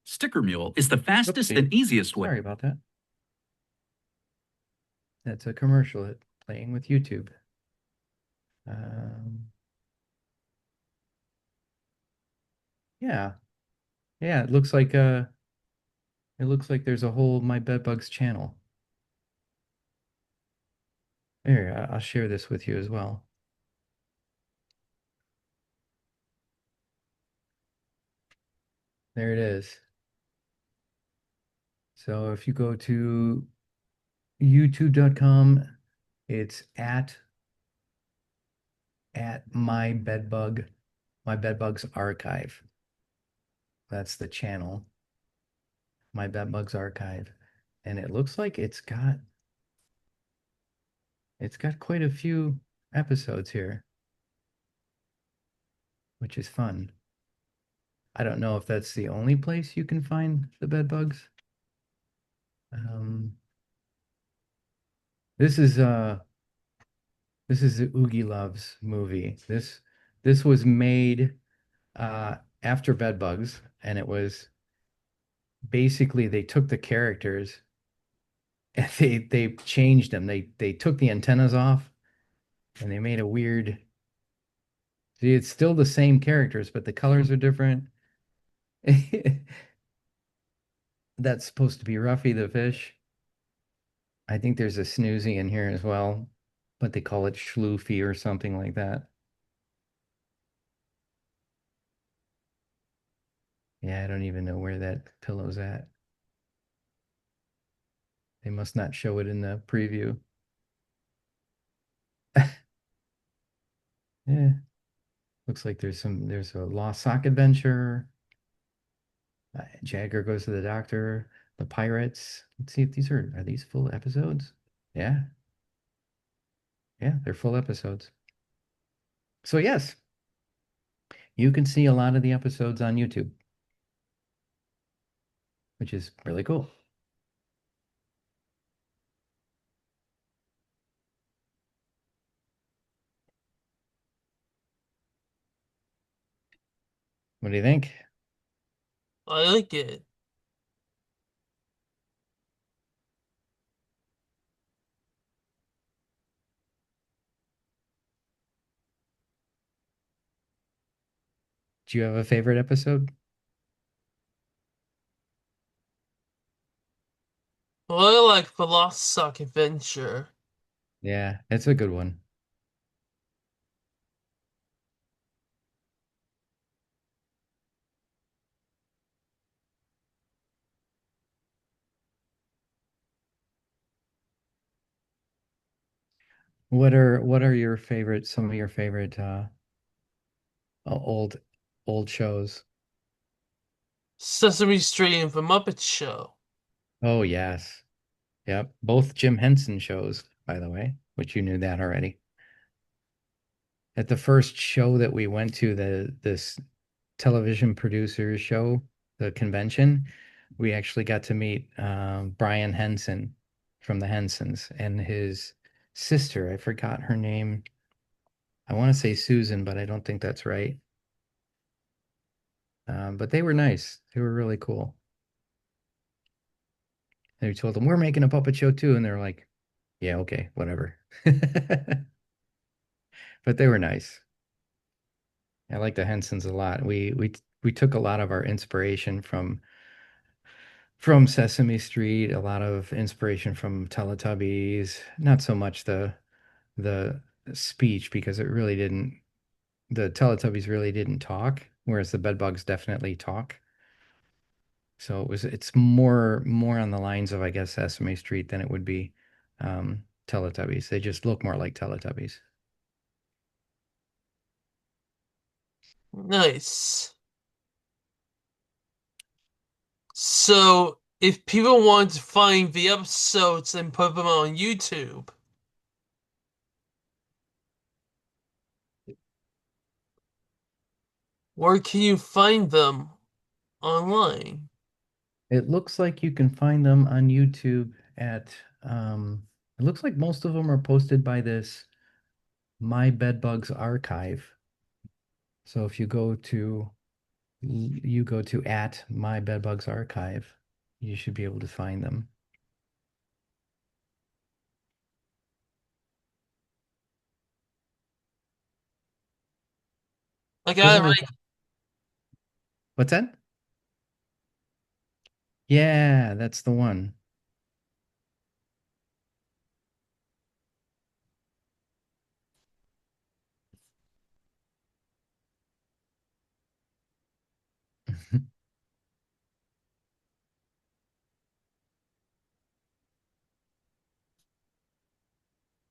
Sticker Mule is the fastest Oopsie. and easiest way. Sorry about that. That's a commercial playing with YouTube. Um, yeah, yeah. It looks like there's a whole My Bed Bugs channel. Here, I'll share this with you as well. There it is. So if you go to youtube.com, it's at my bedbugs archive. That's the channel, my bedbugs archive. And it looks like it's got quite a few episodes here, which is fun. I don't know if that's the only place you can find the bedbugs. Um, this is this is the Oogie Loves movie. This was made after Bedbugs, and it was basically they took the characters and they changed them. They took the antennas off and they made a weird. See, it's still the same characters, but the colors are different. That's supposed to be Ruffy the fish. I think there's a Snoozy in here as well, but they call it Schloofy or something like that. Yeah, I don't even know where that pillow's at. They must not show it in the preview. Yeah. Looks like there's a lost sock adventure. Jagger goes to the doctor. The pirates. Let's see if are these full episodes? Yeah. Yeah, they're full episodes. So yes, you can see a lot of the episodes on YouTube, which is really cool. What do you think? I like it. Do you have a favorite episode? Well, I like the Lost Sock Adventure. Yeah, it's a good one. What are your favorite some of your favorite old old shows? Sesame Street and the Muppet Show. Oh yes. Yep. Both Jim Henson shows, by the way, which you knew that already. At the first show that we went to, the this television producers show, the convention, we actually got to meet Brian Henson from the Hensons and his sister. I forgot her name. I want to say Susan, but I don't think that's right. But they were nice. They were really cool. And we told them we're making a puppet show too, and they're like, "Yeah, okay, whatever." But they were nice. I like the Hensons a lot. We took a lot of our inspiration from Sesame Street, a lot of inspiration from Teletubbies. Not so much the speech because it really didn't. The Teletubbies really didn't talk, whereas the Bedbugs definitely talk. So it's more on the lines of I guess Sesame Street than it would be Teletubbies. They just look more like Teletubbies. Nice. So, if people want to find the episodes and put them on YouTube, where can you find them online? It looks like you can find them on YouTube at it looks like most of them are posted by this My Bedbugs archive. So if you go to at My Bedbugs archive, you should be able to find them. I got Doesn't it really right. What's that? Yeah, that's the one.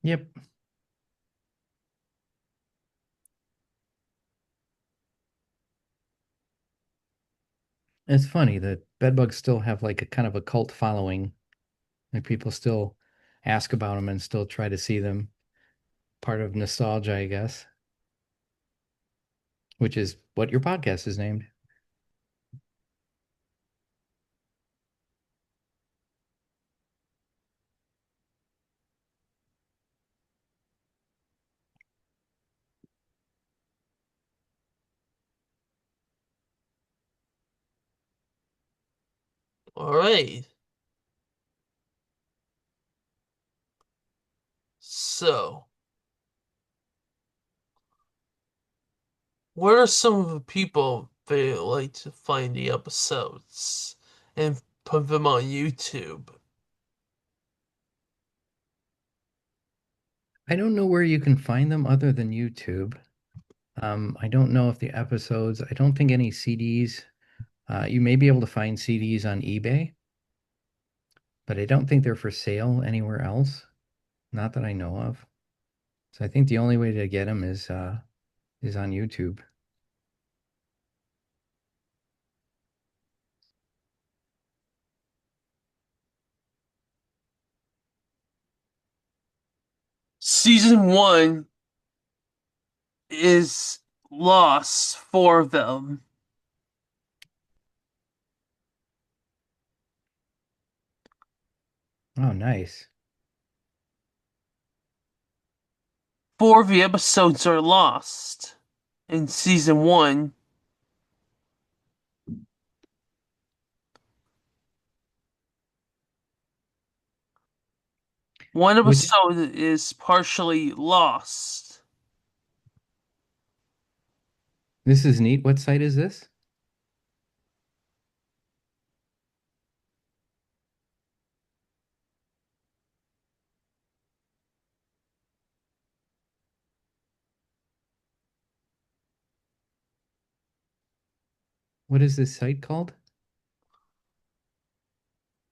Yep. It's funny that bedbugs still have like a kind of a cult following. Like people still ask about them and still try to see them. Part of nostalgia, I guess, which is what your podcast is named. All right. So, what are some of the people that like to find the episodes and put them on YouTube? I don't know where you can find them other than YouTube. I don't know if the episodes, I don't think any CDs. You may be able to find CDs on eBay, but I don't think they're for sale anywhere else. Not that I know of. So I think the only way to get them is on YouTube. Season 1 is lost, 4 of them. Oh, nice. 4 of the episodes are lost in season 1. One Which episode is partially lost. This is neat. What site is this? What is this site called?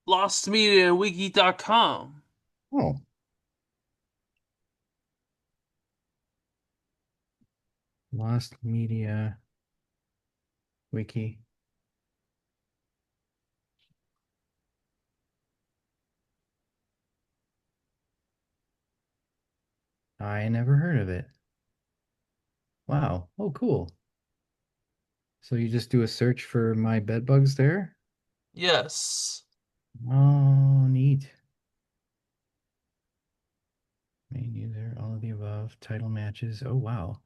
LostMediaWiki.com. Oh, Lost Media Wiki. I never heard of it. Wow. Oh, cool. So you just do a search for My Bedbugs there? Yes. Oh, neat. Main user, all of the above, title matches. Oh, wow.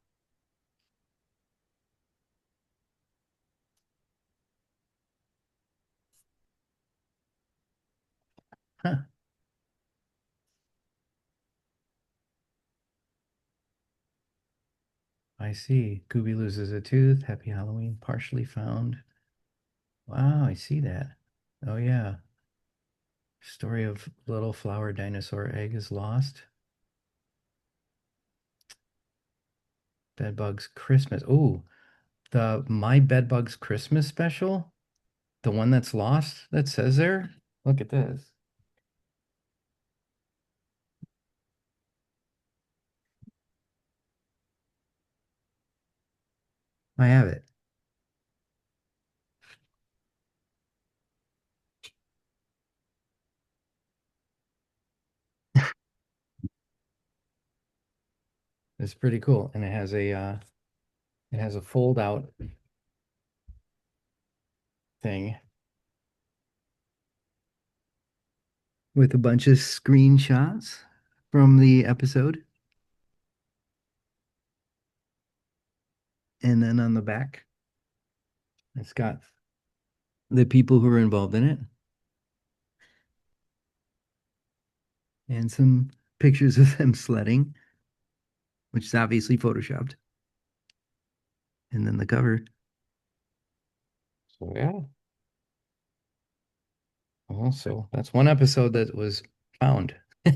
Huh. I see. Gooby loses a tooth. Happy Halloween. Partially found. Wow, I see that. Oh, yeah. Story of little flower dinosaur egg is lost. Bedbugs Christmas. Oh, the My Bedbugs Christmas special. The one that's lost that says there. Look at this. I have it. It's pretty cool. And it has a fold out thing with a bunch of screenshots from the episode. And then on the back, it's got the people who are involved in it and some pictures of them sledding, which is obviously photoshopped. And then the cover. So yeah. Also, that's one episode that was found. 'Cause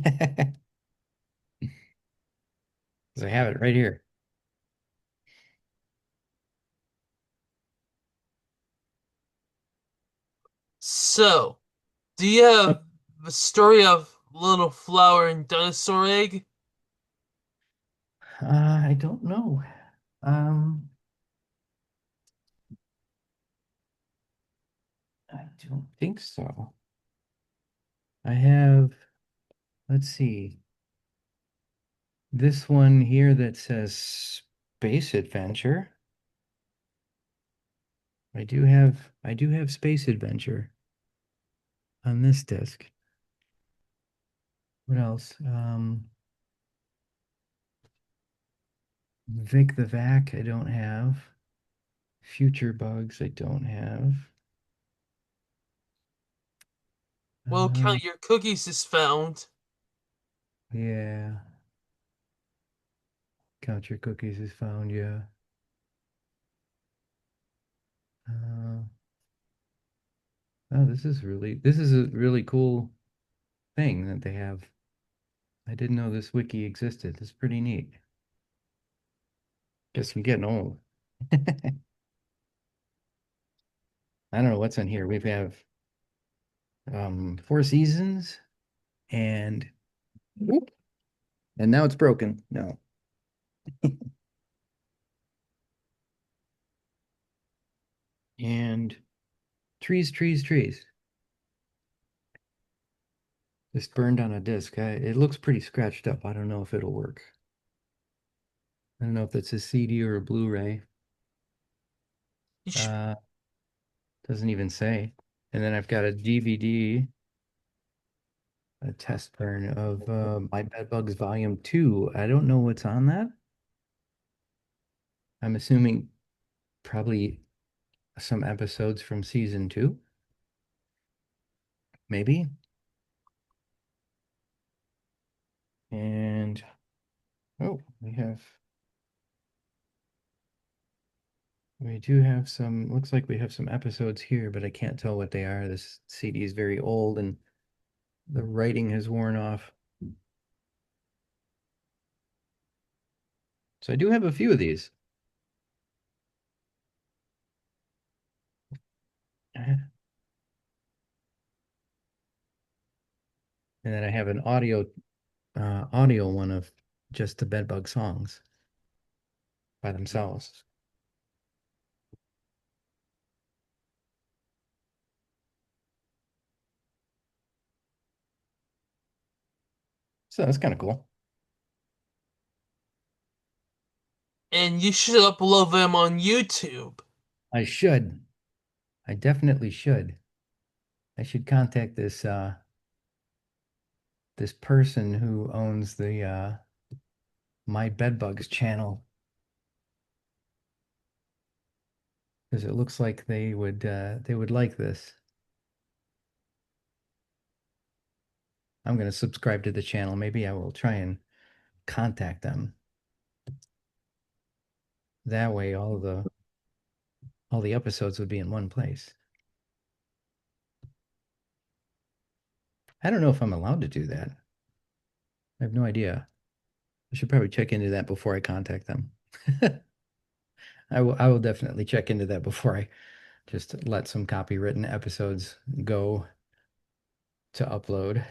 I have it right here. So, do you have the story of Little Flower and Dinosaur Egg? I don't know. Um, I don't think so. I have, let's see, this one here that says Space Adventure. I do have Space Adventure on this disc. What else? Vic the Vac, I don't have. Future Bugs, I don't have. Well, Uh, Count Your Cookies is found. yeah. Count Your Cookies is found, yeah. Uh, oh, this is a really cool thing that they have. I didn't know this wiki existed. It's pretty neat. Guess I'm getting old. I don't know what's on here. We have 4 seasons and whoop, and now it's broken. No. And trees, trees, trees. Just burned on a disc. It looks pretty scratched up. I don't know if it'll work. I don't know if it's a CD or a Blu-ray. You sh Uh, doesn't even say. And then I've got a DVD, a test burn of My Bedbugs Volume 2. I don't know what's on that. I'm assuming probably some episodes from season 2, maybe. And oh, we do have some, looks like we have some episodes here, but I can't tell what they are. This CD is very old and the writing has worn off. So I do have a few of these. And then I have an audio one of just the Bedbug songs by themselves. So that's kind of cool. and you should upload them on YouTube. I should. I definitely should. I should contact this person who owns the My Bedbugs channel because it looks like they would like this. I'm going to subscribe to the channel. Maybe I will try and contact them. That way all the episodes would be in one place. I don't know if I'm allowed to do that. I have no idea. I should probably check into that before I contact them. I will definitely check into that before I just let some copywritten episodes go to upload.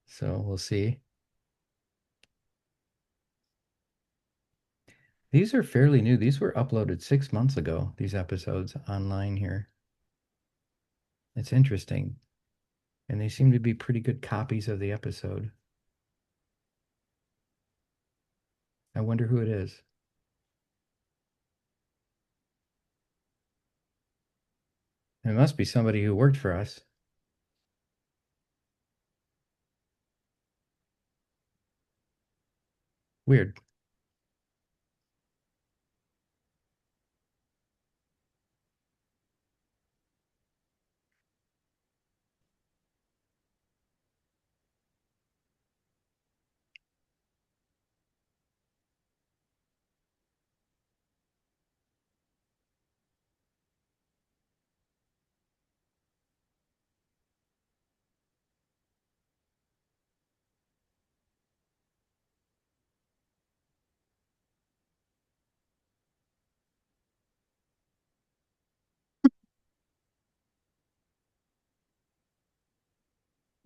So we'll see. These are fairly new. These were uploaded 6 months ago, these episodes online here. It's interesting. And they seem to be pretty good copies of the episode. I wonder who it is. It must be somebody who worked for us. Weird.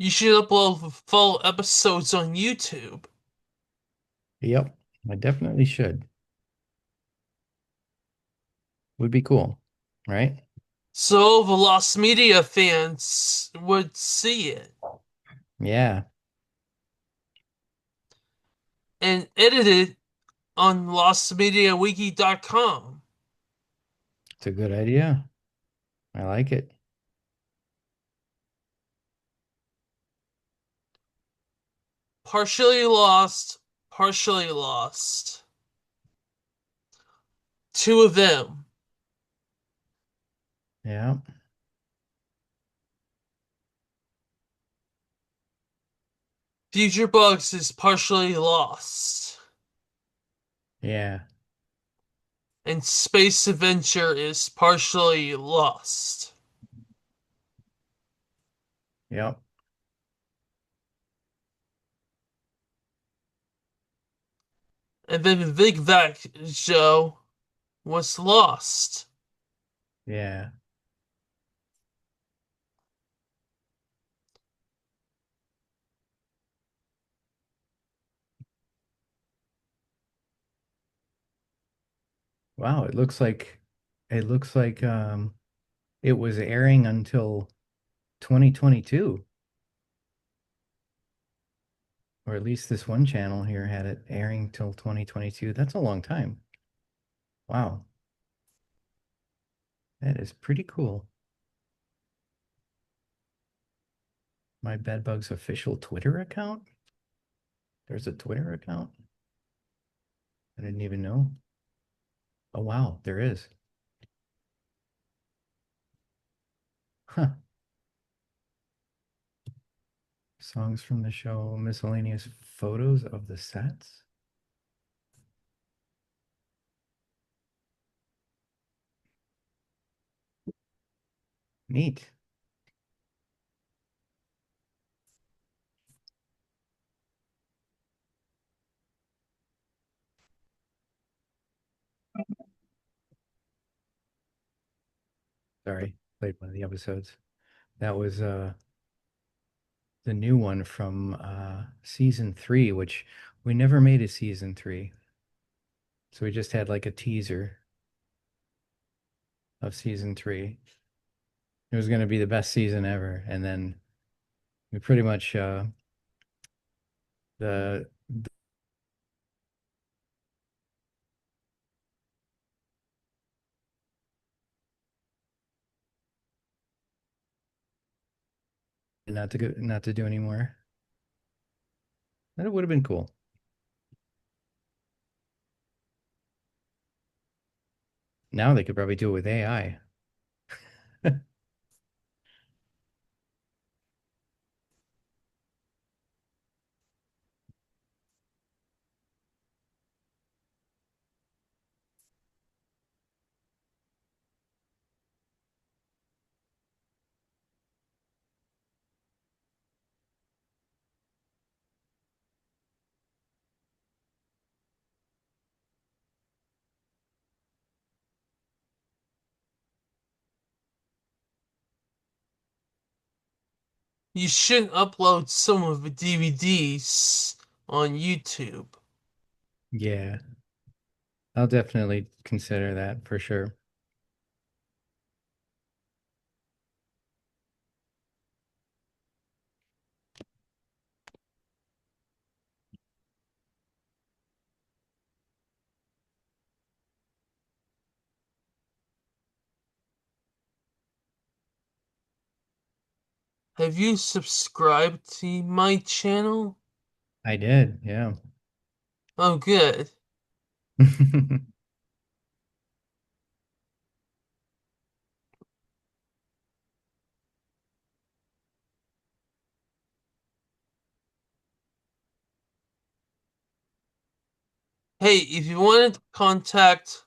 You should upload full episodes on YouTube. Yep, I definitely should. Would be cool, right? So the Lost Media fans would see it Yeah, and edit it on lostmediawiki.com. it's a good idea. I like it. Partially lost, partially lost. Two of them. Yeah, Future Bugs is partially lost. yeah, And Space Adventure is partially lost. yep, And then the Big Vac show was lost. yeah. Wow, it looks like it was airing until 2022, or at least this one channel here had it airing till 2022. That's a long time. Wow, that is pretty cool. My Bedbugs official Twitter account? There's a Twitter account? I didn't even know. Oh, wow, there is. Huh. Songs from the show, miscellaneous photos of the sets. Neat. Sorry, played one of the episodes. That was the new one from season 3, which we never made a season 3. So we just had like a teaser of season 3. It was going to be the best season ever, and then we pretty much the not to do anymore. That would have been cool. Now they could probably do it with AI. You should upload some of the DVDs on YouTube. Yeah, I'll definitely consider that for sure. Have you subscribed to my channel? I did, yeah. Oh, good. Hey, if you want to contact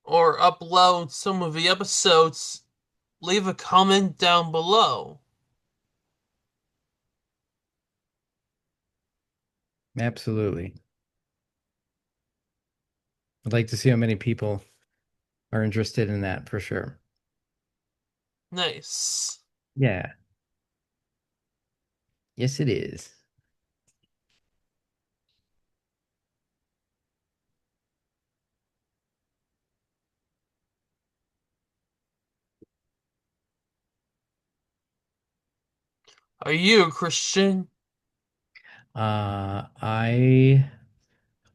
or upload some of the episodes, leave a comment down below. Absolutely. I'd like to see how many people are interested in that for sure. Nice. Yeah. Yes, it is. Are you a Christian? Uh, I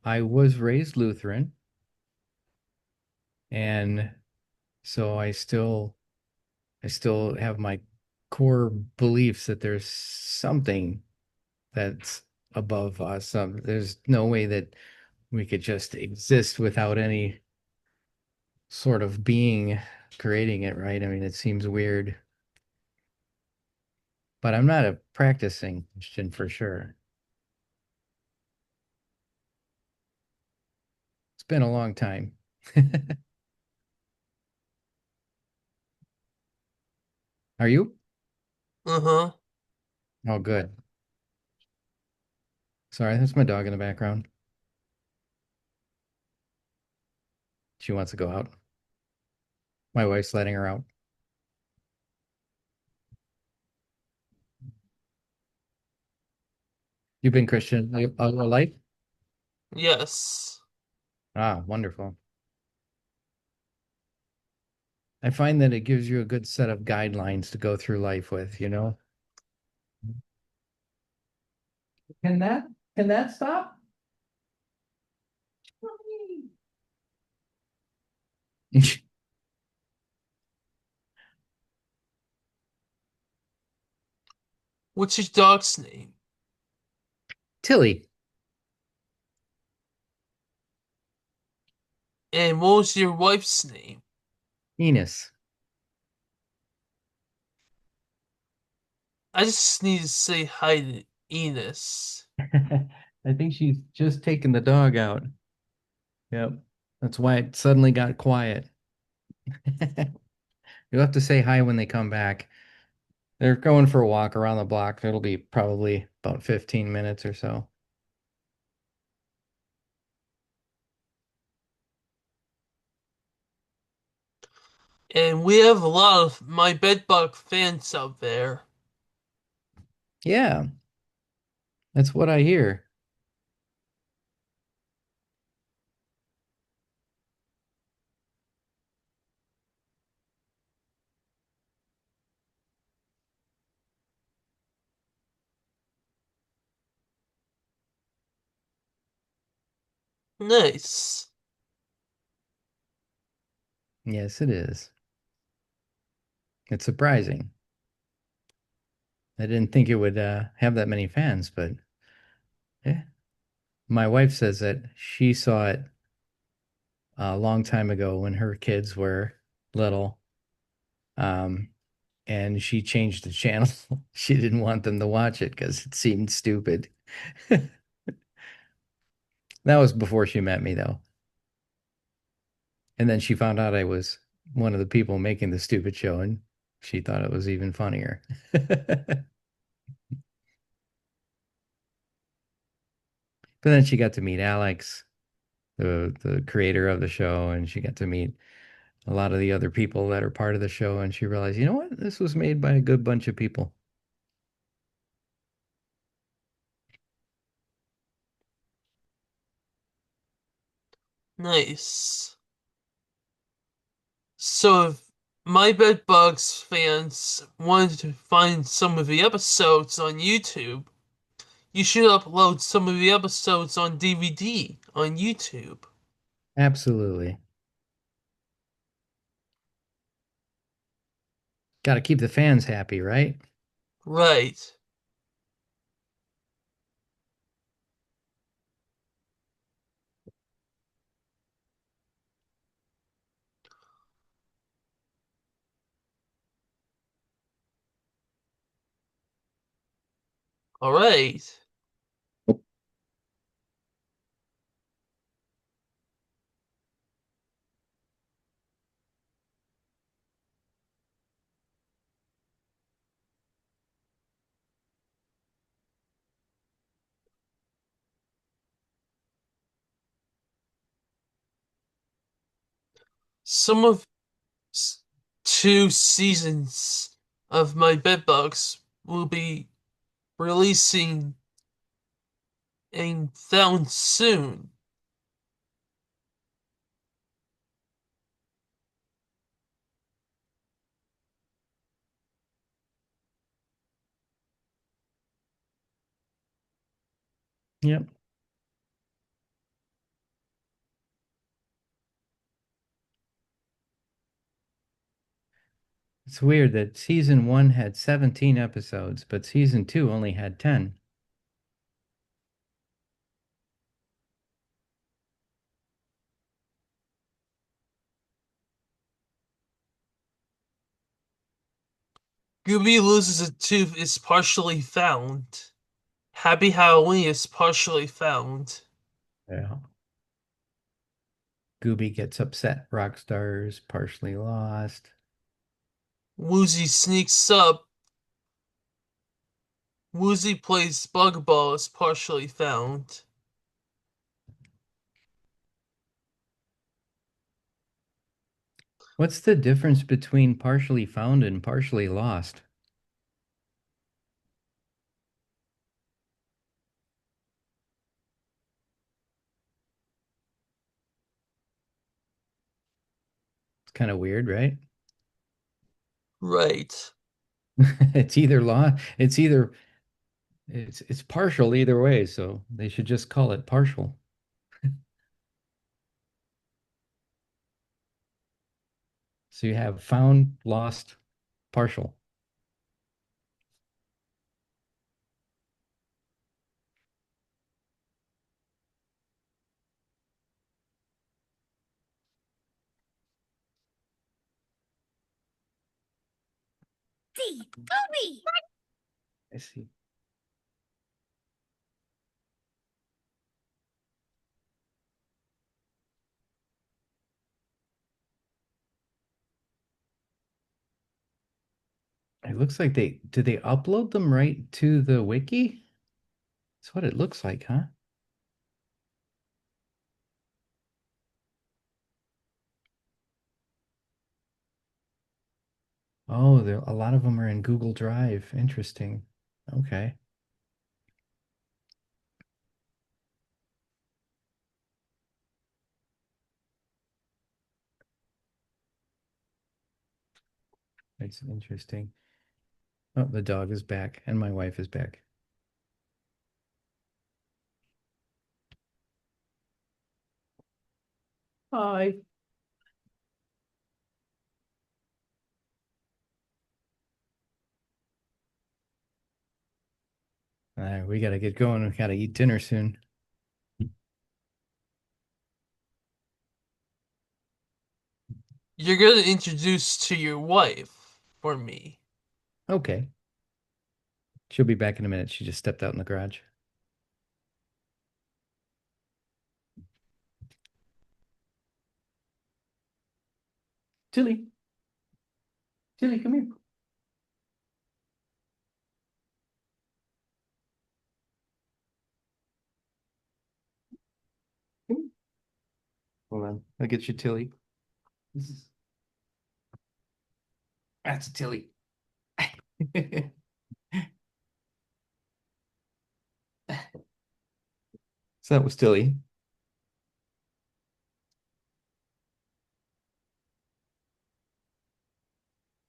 I was raised Lutheran, and so I still have my core beliefs that there's something that's above us. There's no way that we could just exist without any sort of being creating it, right? I mean, it seems weird, but I'm not a practicing Christian for sure. It's been a long time. Are you? Uh-huh. Oh, good. Sorry, that's my dog in the background. She wants to go out. My wife's letting her out. You've been Christian all your life? Yes. Ah, wonderful. I find that it gives you a good set of guidelines to go through life with, you know? Can that can that stop? What's your dog's name? Tilly, And what was your wife's name? Enos. I just need to say hi to Enos. I think she's just taken the dog out. Yep. That's why it suddenly got quiet. You'll have to say hi when they come back. They're going for a walk around the block. It'll be probably about 15 minutes or so. And we have a lot of My Bedbug fans out there. Yeah, that's what I hear. Nice. Yes, it is. It's surprising. I didn't think it would have that many fans, but yeah. My wife says that she saw it a long time ago when her kids were little. Um, and she changed the channel. She didn't want them to watch it because it seemed stupid. That was before she met me, though. And then she found out I was one of the people making the stupid show, and she thought it was even funnier. But then she got to meet Alex, the creator of the show, and she got to meet a lot of the other people that are part of the show, and she realized, you know what? This was made by a good bunch of people. Nice. So if My Bedbugs fans wanted to find some of the episodes on YouTube, you should upload some of the episodes on DVD on YouTube. Absolutely. Got to keep the fans happy, right? Right. All right. Some of s- 2 seasons of My Bedbugs will be releasing and found soon. Yep. It's weird that season one had 17 episodes, but season two only had 10. Gooby loses a tooth is partially found. Happy Halloween is partially found. Yeah. Gooby gets upset. Rockstar's partially lost. Woozy sneaks up. Woozy plays Bug Ball is partially found. What's the difference between partially found and partially lost? It's kind of weird, right? Right. It's either law, it's partial either way, so they should just call it partial. So you have found, lost, partial. I see. It looks like did they upload them right to the wiki? That's what it looks like, huh? Oh, a lot of them are in Google Drive. Interesting. Okay. That's interesting. Oh, the dog is back and my wife is back. Hi. We gotta get going. We gotta eat dinner soon. You're gonna introduce to your wife for me. Okay. She'll be back in a minute. She just stepped out in the garage. Tilly, Tilly, come here. Come here. Hold on. I'll get you Tilly. This is That's Tilly. So that was Tilly.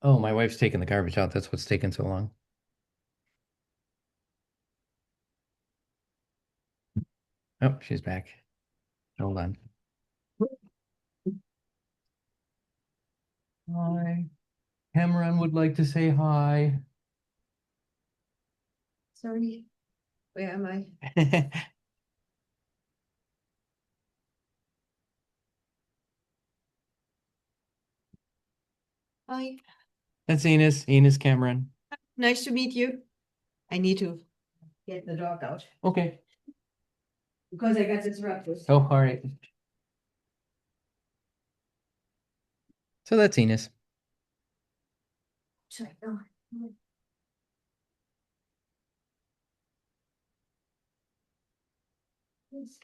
Oh, my wife's taking the garbage out. That's what's taking so long. Oh, she's back. Hold on. Hi. Cameron would like to say hi. Sorry, where am I? Hi, That's Enos. Enos Cameron. nice to meet you. I need to get the dog out Okay. because I got disrupted. Oh, all right. So that's Enos. Sorry. Oh. Yes.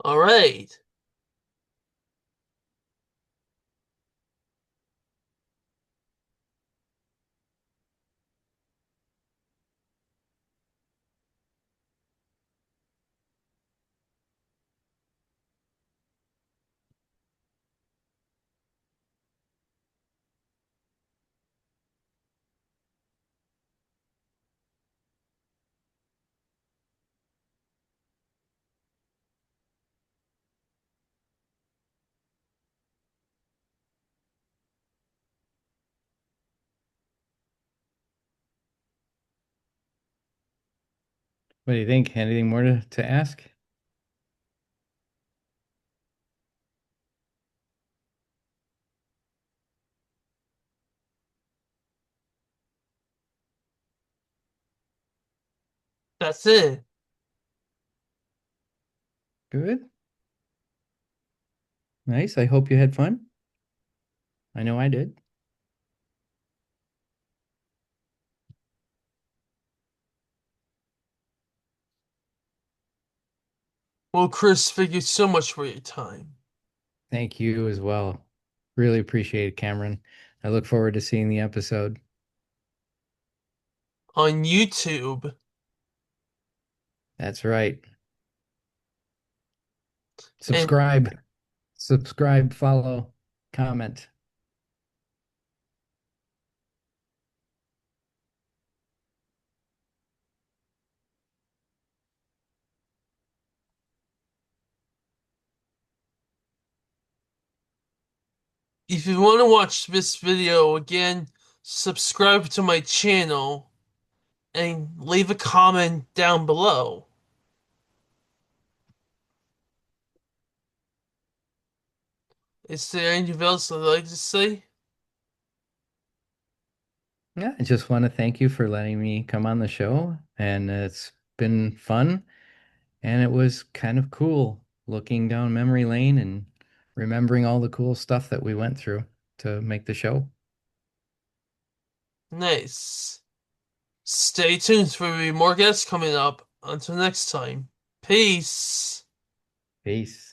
All right. What do you think? Anything more to ask? That's it. Good. Nice. I hope you had fun. I know I did. Well, Chris, thank you so much for your time. Thank you as well. Really appreciate it, Cameron. I look forward to seeing the episode. On YouTube. That's right. And Subscribe, follow, comment. if you want to watch this video again, subscribe to my channel and leave a comment down below. Is there anything else I'd like to say? Yeah, I just want to thank you for letting me come on the show, and it's been fun, and it was kind of cool looking down memory lane and remembering all the cool stuff that we went through to make the show. Nice. Stay tuned for more guests coming up. Until next time. Peace. Peace.